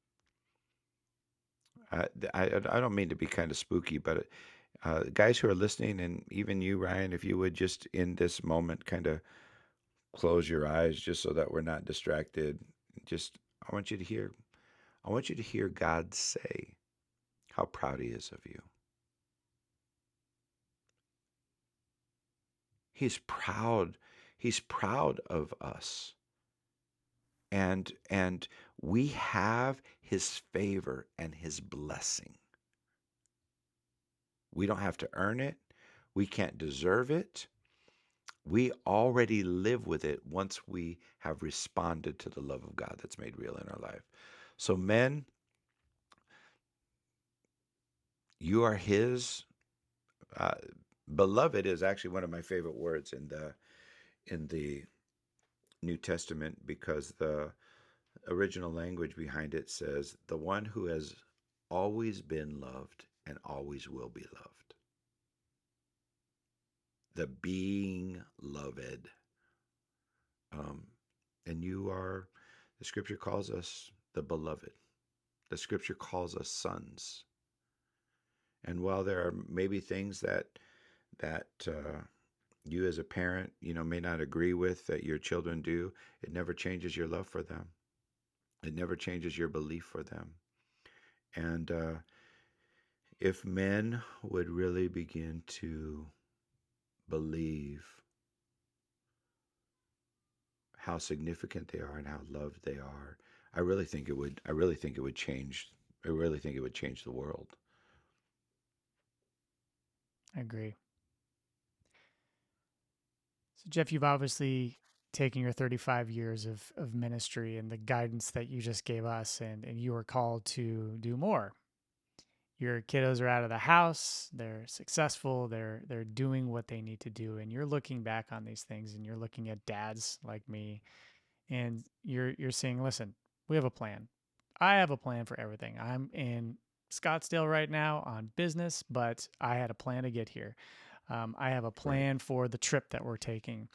I don't mean to be kind of spooky, but guys who are listening, and even you, Ryan, if you would just in this moment kind of close your eyes, just so that we're not distracted. Just I want you to hear. I want you to hear God say how proud He is of you. He's proud. He's proud of us, and we have His favor and His blessing. We don't have to earn it. We can't deserve it. We already live with it once we have responded to the love of God that's made real in our life. So, men, you are His. Uh, Beloved is actually one of my favorite words in the New Testament, because the original language behind it says, "The one who has always been loved and always will be loved." The being loved. Um, and you are, the scripture calls us the beloved. The scripture calls us sons. And while there are maybe things that you as a parent, may not agree with that your children do, it never changes your love for them. It never changes your belief for them. And if men would really begin to believe how significant they are and how loved they are, I really think it would. I really think it would change. I really think it would change the world. I agree. So, Jeff, you've obviously taken your 35 years of ministry and the guidance that you just gave us, and you are called to do more. Your kiddos are out of the house, they're successful, they're doing what they need to do, and you're looking back on these things and you're looking at dads like me, and you're saying, listen, we have a plan. I have a plan for everything. I'm in Scottsdale right now on business, but I had a plan to get here. I have a Right. plan for the trip that we're taking.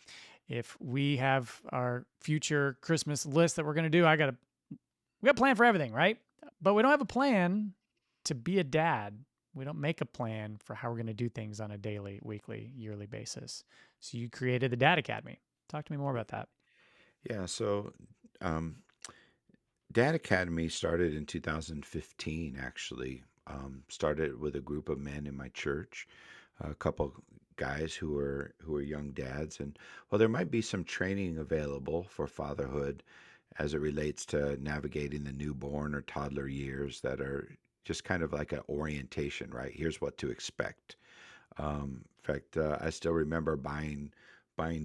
If we have our future Christmas list that we're going to do, we got a plan for everything, right? But we don't have a plan to be a dad. We don't make a plan for how we're going to do things on a daily, weekly, yearly basis. So you created the Dad Academy. Talk to me more about that. Yeah. So, um, Dad Academy started in 2015, actually. Started with a group of men in my church, a couple guys who were young dads, and well, there might be some training available for fatherhood as it relates to navigating the newborn or toddler years that are just kind of like an orientation, right? Here's what to expect. In fact, I still remember buying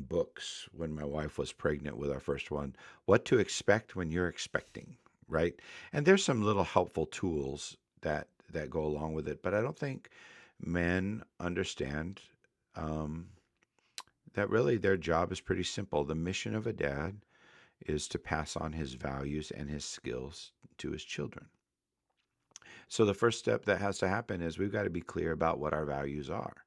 books when my wife was pregnant with our first one. What to expect when you're expecting, right? And there's some little helpful tools that go along with it, but I don't think men understand um, that really their job is pretty simple. The mission of a dad is to pass on his values and his skills to his children. So the first step that has to happen is we've got to be clear about what our values are.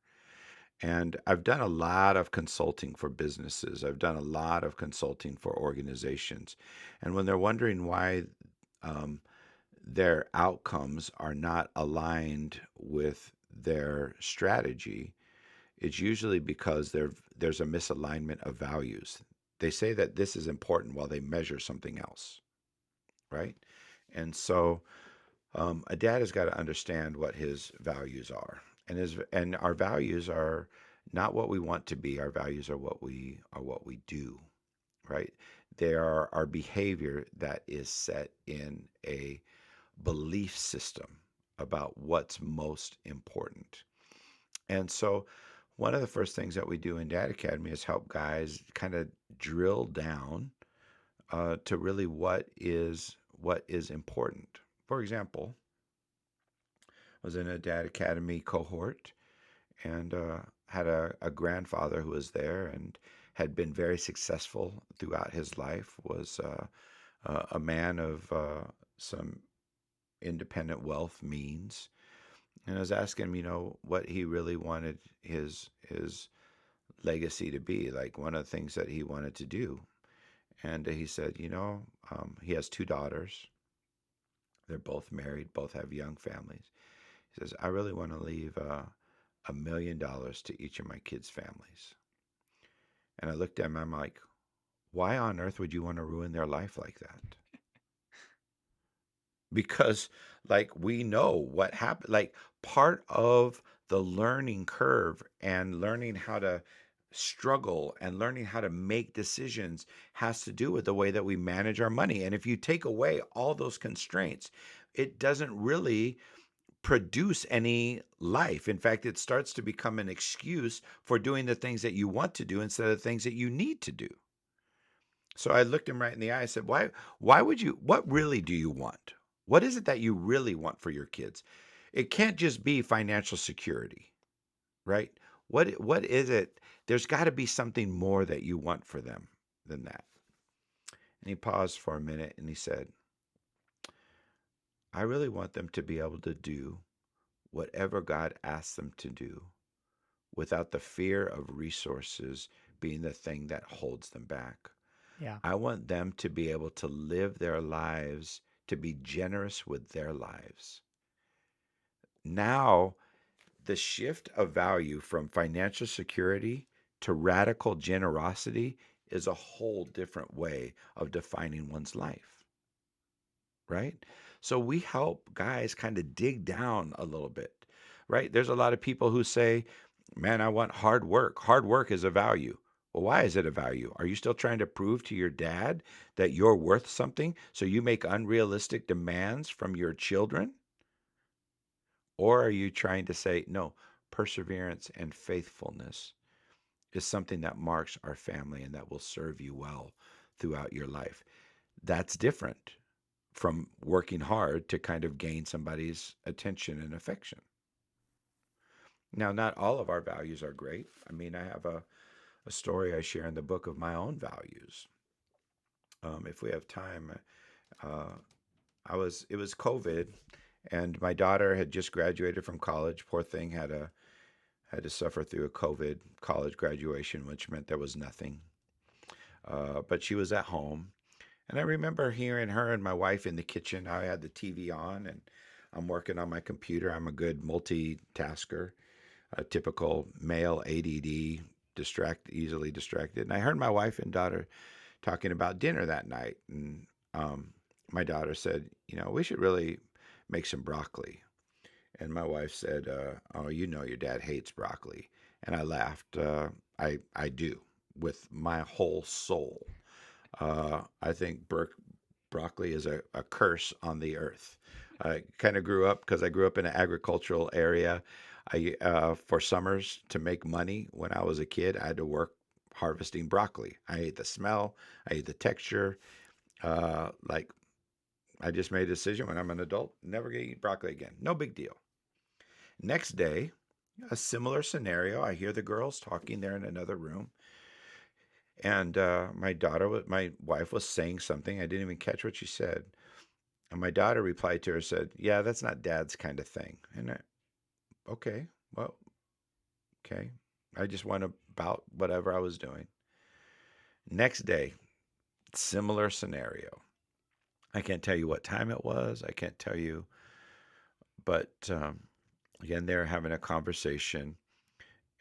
And I've done a lot of consulting for businesses. I've done a lot of consulting for organizations. And when they're wondering why um, their outcomes are not aligned with their strategy, it's usually because there's a misalignment of values. They say that this is important while they measure something else, right? And so a dad has got to understand what his values are, and our values are not what we want to be. Our values are what we do, right? They are our behavior that is set in a belief system about what's most important. And so, one of the first things that we do in Dad Academy is help guys kind of drill down to really what is important. For example, was in a Dad Academy cohort and had a grandfather who was there and had been very successful throughout his life, was a man of some independent wealth means. And I was asking him, what he really wanted his legacy to be, like one of the things that he wanted to do. And he said, he has two daughters. They're both married, both have young families. He says, I really want to leave $1 million to each of my kids' families. And I looked at him, I'm like, why on earth would you want to ruin their life like that? Because, like, we know what happened. Like, part of the learning curve and learning how to struggle and learning how to make decisions has to do with the way that we manage our money. And if you take away all those constraints, it doesn't really produce any life. In fact, it starts to become an excuse for doing the things that you want to do instead of the things that you need to do. So I looked him right in the eye. I said, why would you, what really do you want? What is it that you really want for your kids? It can't just be financial security, right? What is it? There's got to be something more that you want for them than that. And he paused for a minute and he said, I really want them to be able to do whatever God asks them to do without the fear of resources being the thing that holds them back. Yeah. I want them to be able to live their lives, to be generous with their lives. Now, the shift of value from financial security to radical generosity is a whole different way of defining one's life, right? So we help guys kind of dig down a little bit, right? There's a lot of people who say, man, I want hard work. Hard work is a value. Well, why is it a value? Are you still trying to prove to your dad that you're worth something? So you make unrealistic demands from your children? Or are you trying to say, no, perseverance and faithfulness is something that marks our family and that will serve you well throughout your life? That's different from working hard to kind of gain somebody's attention and affection. Now, not all of our values are great. I mean, I have a story I share in the book of my own values. If we have time, uh, it was COVID, And my daughter had just graduated from college. Poor thing had to suffer through a COVID college graduation, which meant there was nothing. But she was at home, and I remember hearing her and my wife in the kitchen. I had the TV on, and I'm working on my computer. I'm a good multitasker, a typical male ADD, easily distracted. And I heard my wife and daughter talking about dinner that night, and my daughter said, we should really make some broccoli. And my wife said, "Oh, your dad hates broccoli." And I laughed. I do with my whole soul. I think broccoli is a curse on the earth. I kind of grew up because I grew up in an agricultural area. For summers to make money when I was a kid, I had to work harvesting broccoli. I ate the smell. I ate the texture. Like I just made a decision when I'm an adult, never gonna eat broccoli again. No big deal. Next day, a similar scenario. I hear the girls talking there in another room, and my wife was saying something. I didn't even catch what she said, and my daughter replied to her, said, "Yeah, that's not Dad's kind of thing." And okay, well, okay. I just went about whatever I was doing. Next day, similar scenario. I can't tell you what time it was. I can't tell you, but again, they're having a conversation.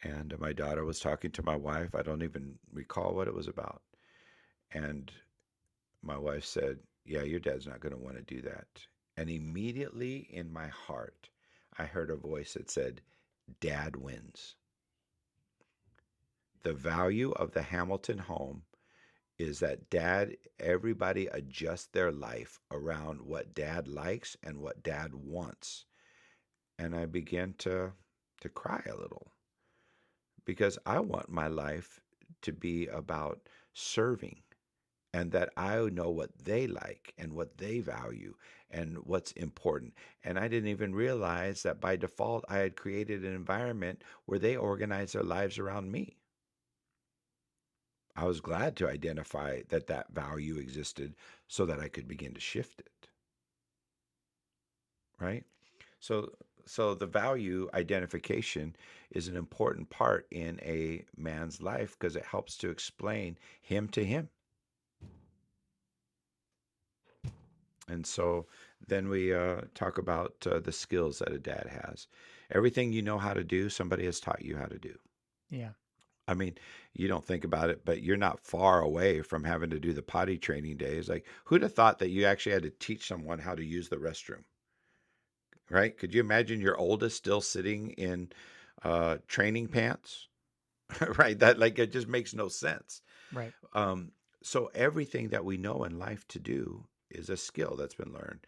And my daughter was talking to my wife. I don't even recall what it was about. And my wife said, "Yeah, your dad's not going to want to do that." And immediately in my heart, I heard a voice that said, "Dad wins." The value of the Hamilton home is that everybody adjusts their life around what dad likes and what dad wants. And I began to cry a little because I want my life to be about serving, and that I know what they like and what they value and what's important. And I didn't even realize that by default I had created an environment where they organize their lives around me. I was glad to identify that that value existed so that I could begin to shift it, right? So so the value identification is an important part in a man's life because it helps to explain him to him. And so then we talk about the skills that a dad has. Everything you know how to do, somebody has taught you how to do. Yeah. I mean, you don't think about it, but you're not far away from having to do the potty training days. Like, who'd have thought that you actually had to teach someone how to use the restroom, right? Could you imagine your oldest still sitting in training pants, right? That like it just makes no sense. Right. Um, so everything that we know in life to do is a skill that's been learned.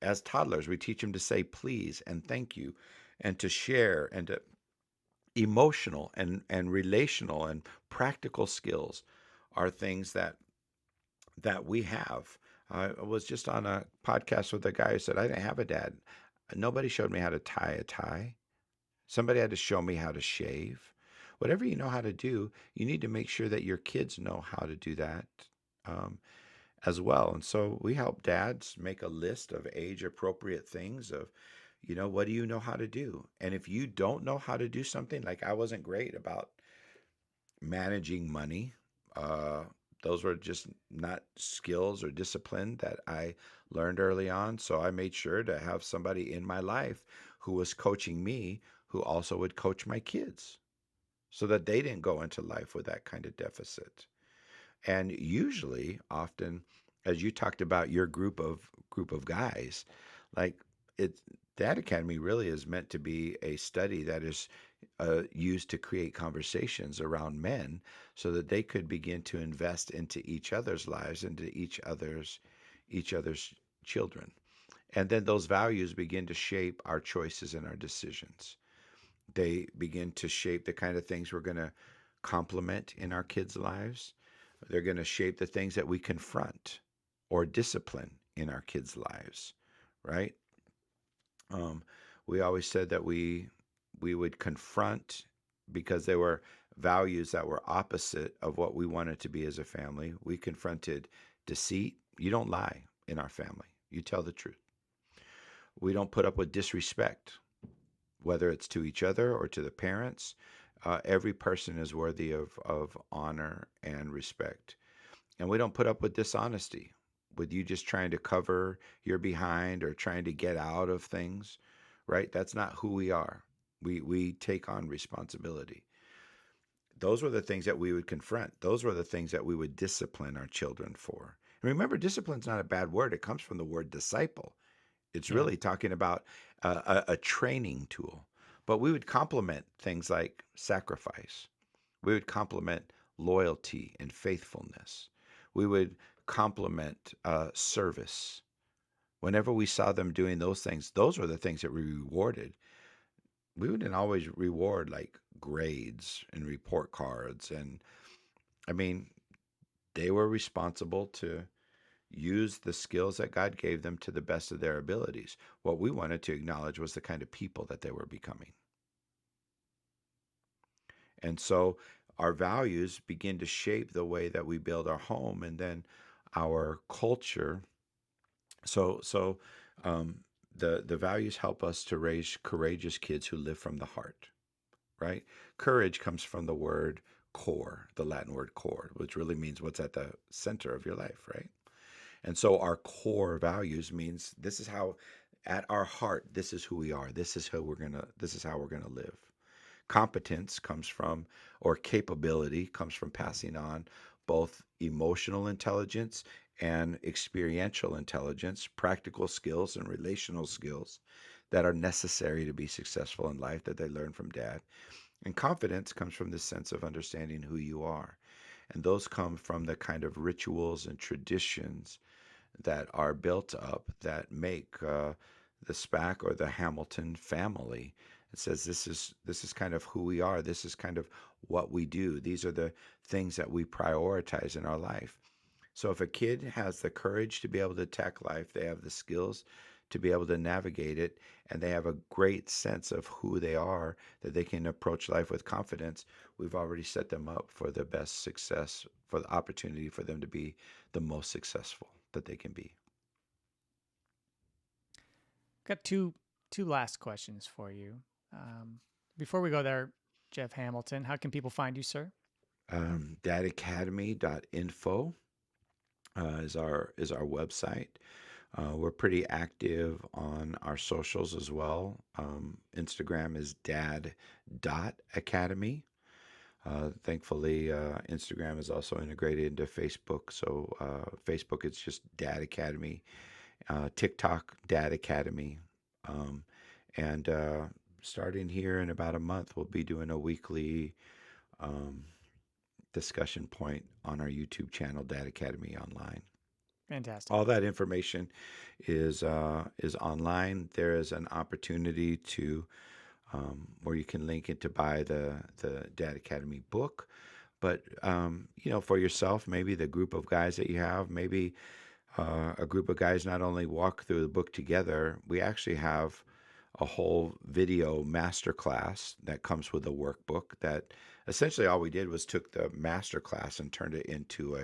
As toddlers, we teach them to say please and thank you, and to share, and to emotional and relational and practical skills are things that we have. I was just on a podcast with a guy who said, "I didn't have a dad. Nobody showed me how to tie a tie. Somebody had to show me how to shave." Whatever you know how to do, you need to make sure that your kids know how to do that um, as well. And so we help dads make a list of age appropriate things of, what do you know how to do? And if you don't know how to do something, like I wasn't great about managing money, uh, those were just not skills or discipline that I learned early on. So I made sure to have somebody in my life who was coaching me, who also would coach my kids so that they didn't go into life with that kind of deficit. And usually, often, as you talked about your group of guys, like it, that academy really is meant to be a study that is used to create conversations around men, so that they could begin to invest into each other's lives, into each other's children, and then those values begin to shape our choices and our decisions. They begin to shape the kind of things we're going to complement in our kids' lives. They're going to shape the things that we confront or discipline in our kids' lives, right? Um, we always said that we would confront because there were values that were opposite of what we wanted to be as a family. We confronted deceit. You don't lie in our family. You tell the truth. We don't put up with disrespect, whether it's to each other or to the parents. Every person is worthy of honor and respect. And we don't put up with dishonesty, with you just trying to cover your behind or trying to get out of things, right? That's not who we are. We take on responsibility. Those were the things that we would confront. Those were the things that we would discipline our children for. And remember, discipline's not a bad word. It comes from the word disciple. It's Yeah. really talking about a training tool. But we would complement things like sacrifice. We would complement loyalty and faithfulness. We would complement service. Whenever we saw them doing those things, those were the things that we rewarded. We wouldn't always reward like grades and report cards. And I mean, they were responsible to use the skills that God gave them to the best of their abilities. What we wanted to acknowledge was the kind of people that they were becoming. And so our values begin to shape the way that we build our home and then our culture. So um, the values help us to raise courageous kids who live from the heart, right? Courage comes from the word core, the Latin word core, which really means what's at the center of your life, right? And so our core values means this is how at our heart this is who we are. This is how we're going to live. Competence comes from, or capability comes from passing on both emotional intelligence and experiential intelligence, practical skills and relational skills that are necessary to be successful in life that they learn from dad. And confidence comes from the sense of understanding who you are. And those come from the kind of rituals and traditions that are built up that make the Spack or the Hamilton family. It says this is kind of who we are. This is kind of what we do. These are the things that we prioritize in our life. So if a kid has the courage to be able to attack life, they have the skills to be able to navigate it, and they have a great sense of who they are, that they can approach life with confidence, we've already set them up for the best success, for the opportunity for them to be the most successful that they can be. Got two last questions for you. Um, Before we go there, Jeff Hamilton, how can people find you, sir? Dadacademy.info is our website. We're pretty active on our socials as well. Instagram is dad.academy. Thankfully, Instagram is also integrated into Facebook. So, Facebook, it's just Dad Academy. TikTok, Dad Academy. Um, and starting here in about a month, we'll be doing a weekly um, discussion point on our YouTube channel, Dad Academy Online. Fantastic. All that information is online. There is an opportunity to where you can link it to buy the Dad Academy book. But for yourself, maybe the group of guys that you have, maybe a group of guys not only walk through the book together, we actually have a whole video masterclass that comes with a workbook that essentially all we did was took the masterclass and turned it into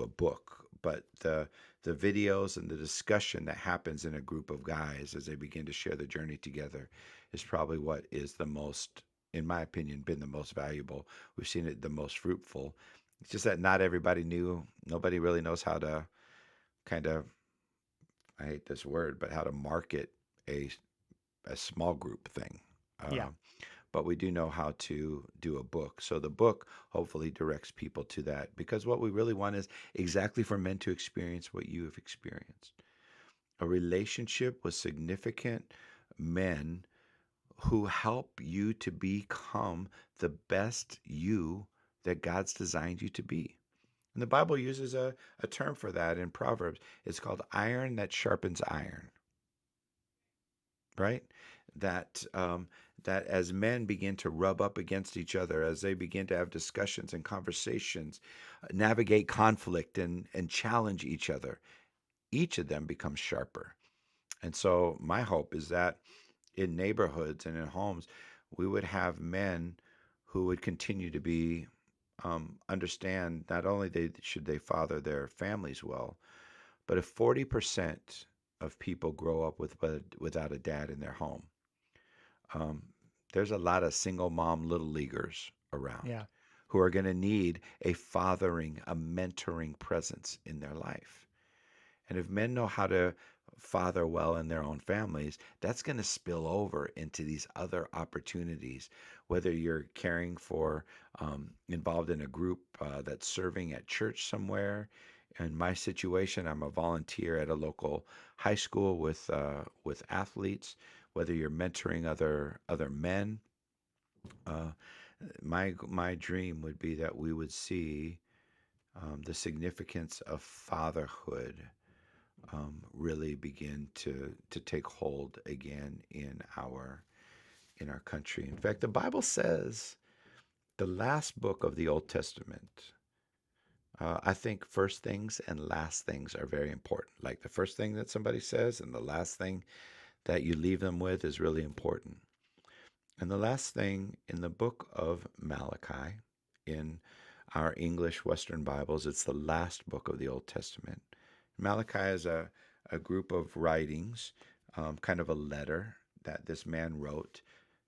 a book. But the videos and the discussion that happens in a group of guys as they begin to share the journey together is probably what is the most, in my opinion, been the most valuable. We've seen it the most fruitful. It's just that not everybody knew. Nobody really knows how to kind of, I hate this word, but how to market a a small group thing. Yeah. Uh, but we do know how to do a book. So the book hopefully directs people to that because what we really want is exactly for men to experience what you have experienced, a relationship with significant men who help you to become the best you that God's designed you to be. And the Bible uses a term for that in Proverbs. It's called iron that sharpens iron, right? That as men begin to rub up against each other, as they begin to have discussions and conversations, navigate conflict and challenge each other, each of them becomes sharper. And so my hope is that in neighborhoods and in homes, we would have men who would continue to be understand not only should they father their families well, but if 40% of people grow up without a dad in their home. Um, there's a lot of single mom little leaguers around Yeah. who are going to need a fathering, a mentoring presence in their life. And if men know how to father well in their own families, that's going to spill over into these other opportunities. Whether you're caring for, involved in a group that's serving at church somewhere. In my situation, I'm a volunteer at a local high school with athletes. Whether you're mentoring other men, uh, my dream would be that we would see the significance of fatherhood really begin to take hold again in our country. In fact, the Bible says the last book of the Old Testament. I think first things and last things are very important. Like the first thing that somebody says and the last thing that you leave them with is really important. And the last thing in the book of Malachi, in our English Western Bibles, it's the last book of the Old Testament. Malachi is a group of writings, kind of a letter that this man wrote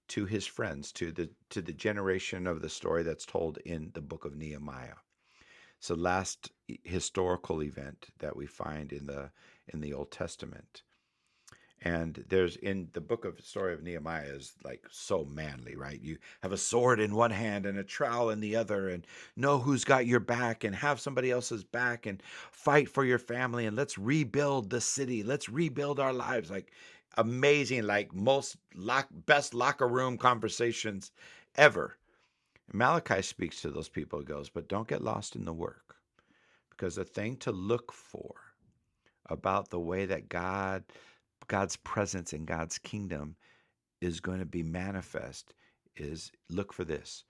to his friends, to the generation of the story that's told in the book of Nehemiah. It's the last historical event that we find in the Old Testament. And there's in the book of story of Nehemiah is like so manly, right? You have a sword in one hand and a trowel in the other, and know who's got your back and have somebody else's back and fight for your family and let's rebuild the city. Let's rebuild our lives. Like amazing, like best locker room conversations ever. Malachi speaks to those people, goes, but don't get lost in the work. Because the thing to look for about the way that God's presence in God's kingdom is going to be manifest is look for this.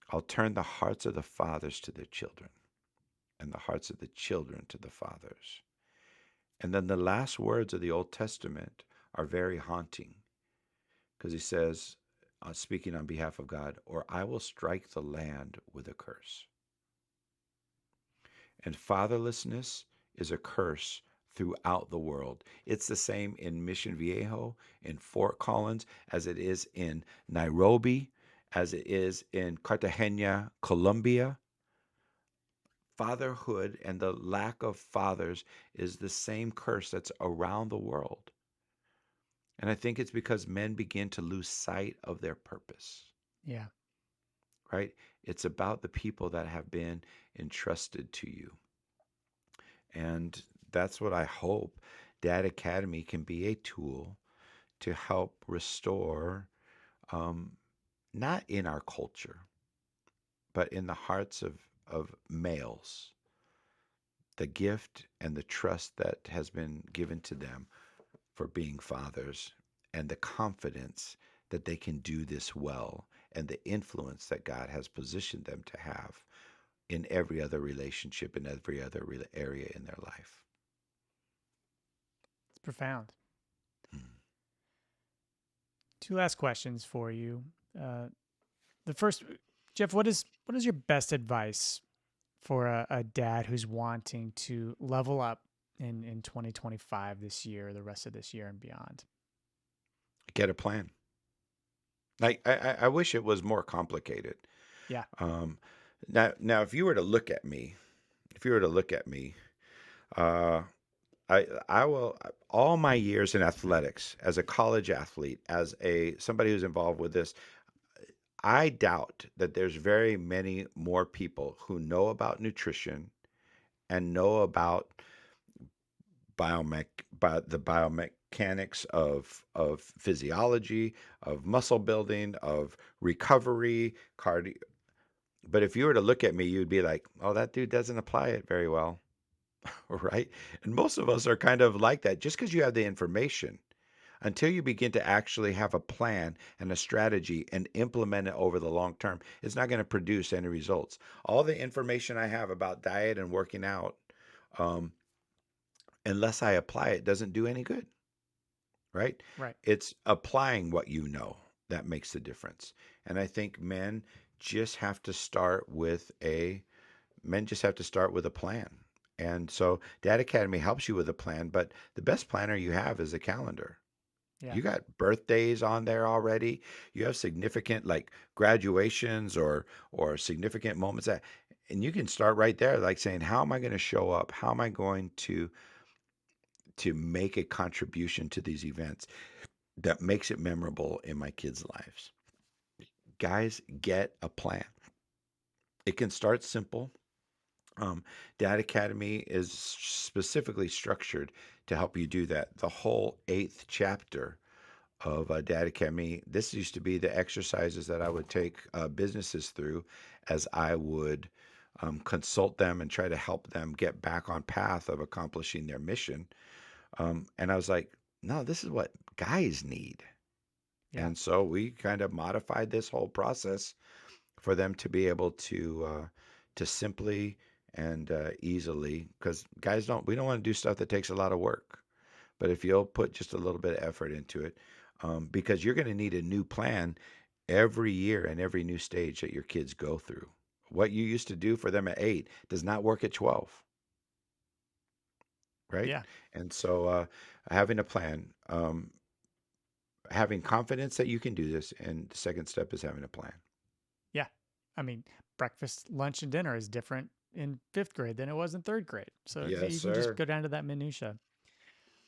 I'll turn the hearts of the fathers to their children and the hearts of the children to the fathers. And then the last words of the Old Testament are very haunting because he says, speaking on behalf of God, or I will strike the land with a curse. And fatherlessness is a curse throughout the world. It's the same in Mission Viejo, in Fort Collins, as it is in Nairobi, as it is in Cartagena, Colombia. Fatherhood and the lack of fathers is the same curse that's around the world. And I think it's because men begin to lose sight of their purpose, Yeah. right? It's about the people that have been entrusted to you. And that's what I hope Dad Academy can be a tool to help restore, um, not in our culture, but in the hearts of males, the gift and the trust that has been given to them for being fathers and the confidence that they can do this well and the influence that God has positioned them to have in every other relationship, in every other area in their life. It's profound. Mm. Two last questions for you. The first, Jeff, what is your best advice for a dad who's wanting to level up in 2025 this year, the rest of this year and beyond? Get a plan. I wish it was more complicated. Yeah. Um, now, if you were to look at me, if you were to look at me, uh, I will all my years in athletics as a college athlete, as a somebody who's involved with this, I doubt that there's very many more people who know about nutrition and know about biomech the biomechanics of physiology, of muscle building, of recovery, cardio. But if you were to look at me, you'd be like, "Oh, that dude doesn't apply it very well." Right? And most of us are kind of like that. Just because you have the information, until you begin to actually have a plan and a strategy and implement it over the long term, it's not going to produce any results. All the information I have about diet and working out, um, unless I apply it, doesn't do any good, right? Right. It's applying what you know that makes the difference. And I think just have to start with men just have to start with a plan And so Dad Academy helps you with a plan, but the best planner you have is a calendar. Yeah. You got birthdays on there already. You have significant like graduations or significant moments that, and you can start right there, like saying, how am I going to show up? How am I going to make a contribution to these events that makes it memorable in my kids' lives? Guys, get a plan. It can start simple. Um, Dad Academy is specifically structured to help you do that. The whole eighth chapter of Dad Academy, this used to be the exercises that I would take businesses through as I would consult them and try to help them get back on path of accomplishing their mission. And I was like, no, this is what guys need. Yeah. And so we kind of modified this whole process for them to be able to simply and easily, because guys don't we don't want to do stuff that takes a lot of work. But if you'll put just a little bit of effort into it, because you're going to need a new plan every year and every new stage that your kids go through. What you used to do for them at 8 does not work at 12, right? Yeah. And so having a plan, having confidence that you can do this, and the second step is having a plan. Yeah. I mean, breakfast, lunch, and dinner is different in fifth grade than it was in third grade. So Yes, you can just sir. go down to that minutia.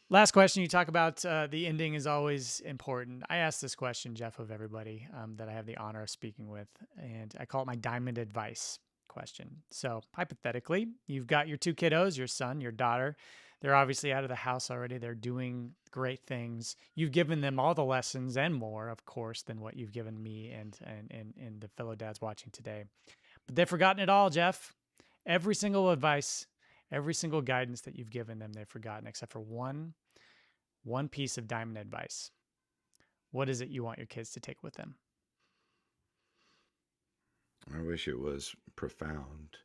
Last question. You talk about the ending is always important. I ask this question, Jeff, of everybody that I have the honor of speaking with, and I call it my diamond advice question. So, hypothetically, you've got your two kiddos, your son, your daughter. They're obviously out of the house already. They're doing great things. You've given them all the lessons and more, of course, than what you've given me and the fellow dads watching today. But they've forgotten it all, Jeff. Every single advice, every single guidance that you've given them, they've forgotten, except for one piece of diamond advice. What is it you want your kids to take with them? I wish it was profound,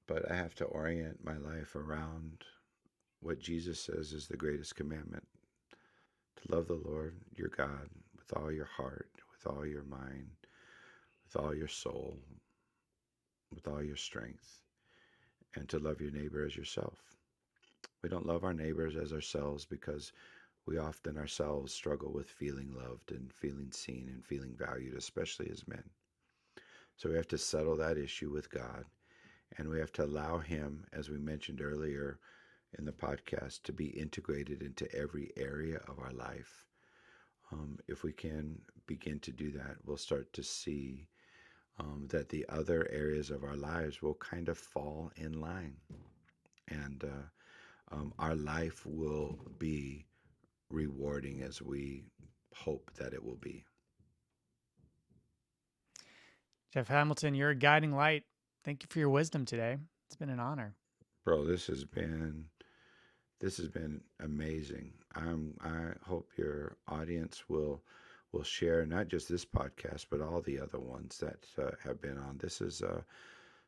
but I have to orient my life around what Jesus says is the greatest commandment: to love the Lord your God with all your heart, with all your mind, with all your soul, with all your strength, and to love your neighbor as yourself. We don't love our neighbors as ourselves because we often ourselves struggle with feeling loved and feeling seen and feeling valued, especially as men. So we have to settle that issue with God, and we have to allow Him, as we mentioned earlier in the podcast, to be integrated into every area of our life. If we can begin to do that, we'll start to see that the other areas of our lives will kind of fall in line. And our life will be rewarding as we hope that it will be. Jeff Hamilton, you're a guiding light. Thank you for your wisdom today. It's been an honor. Bro, this has been amazing. I hope your audience will share not just this podcast, but all the other ones that have been on. This is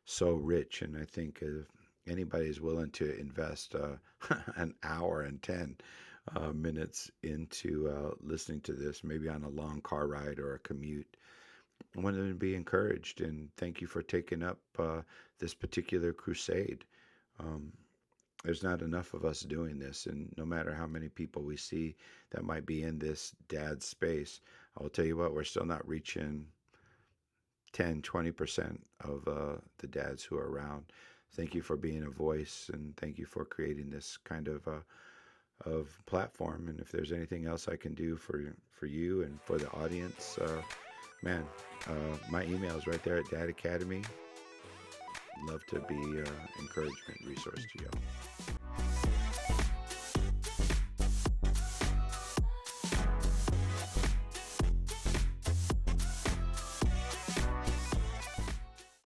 so rich, and I think if anybody is willing to invest an hour and 10 minutes into listening to this, maybe on a long car ride or a commute, I want them to be encouraged. And thank you for taking up this particular crusade. Um, there's not enough of us doing this, and no matter how many people we see that might be in this dad space, I will tell you what, we're still not reaching 10-20% of the dads who are around. Thank you for being a voice, and thank you for creating this kind of platform. And if there's anything else I can do for you and for the audience, man, my email is right there at Dad Academy. Love to be encouragement resource to you.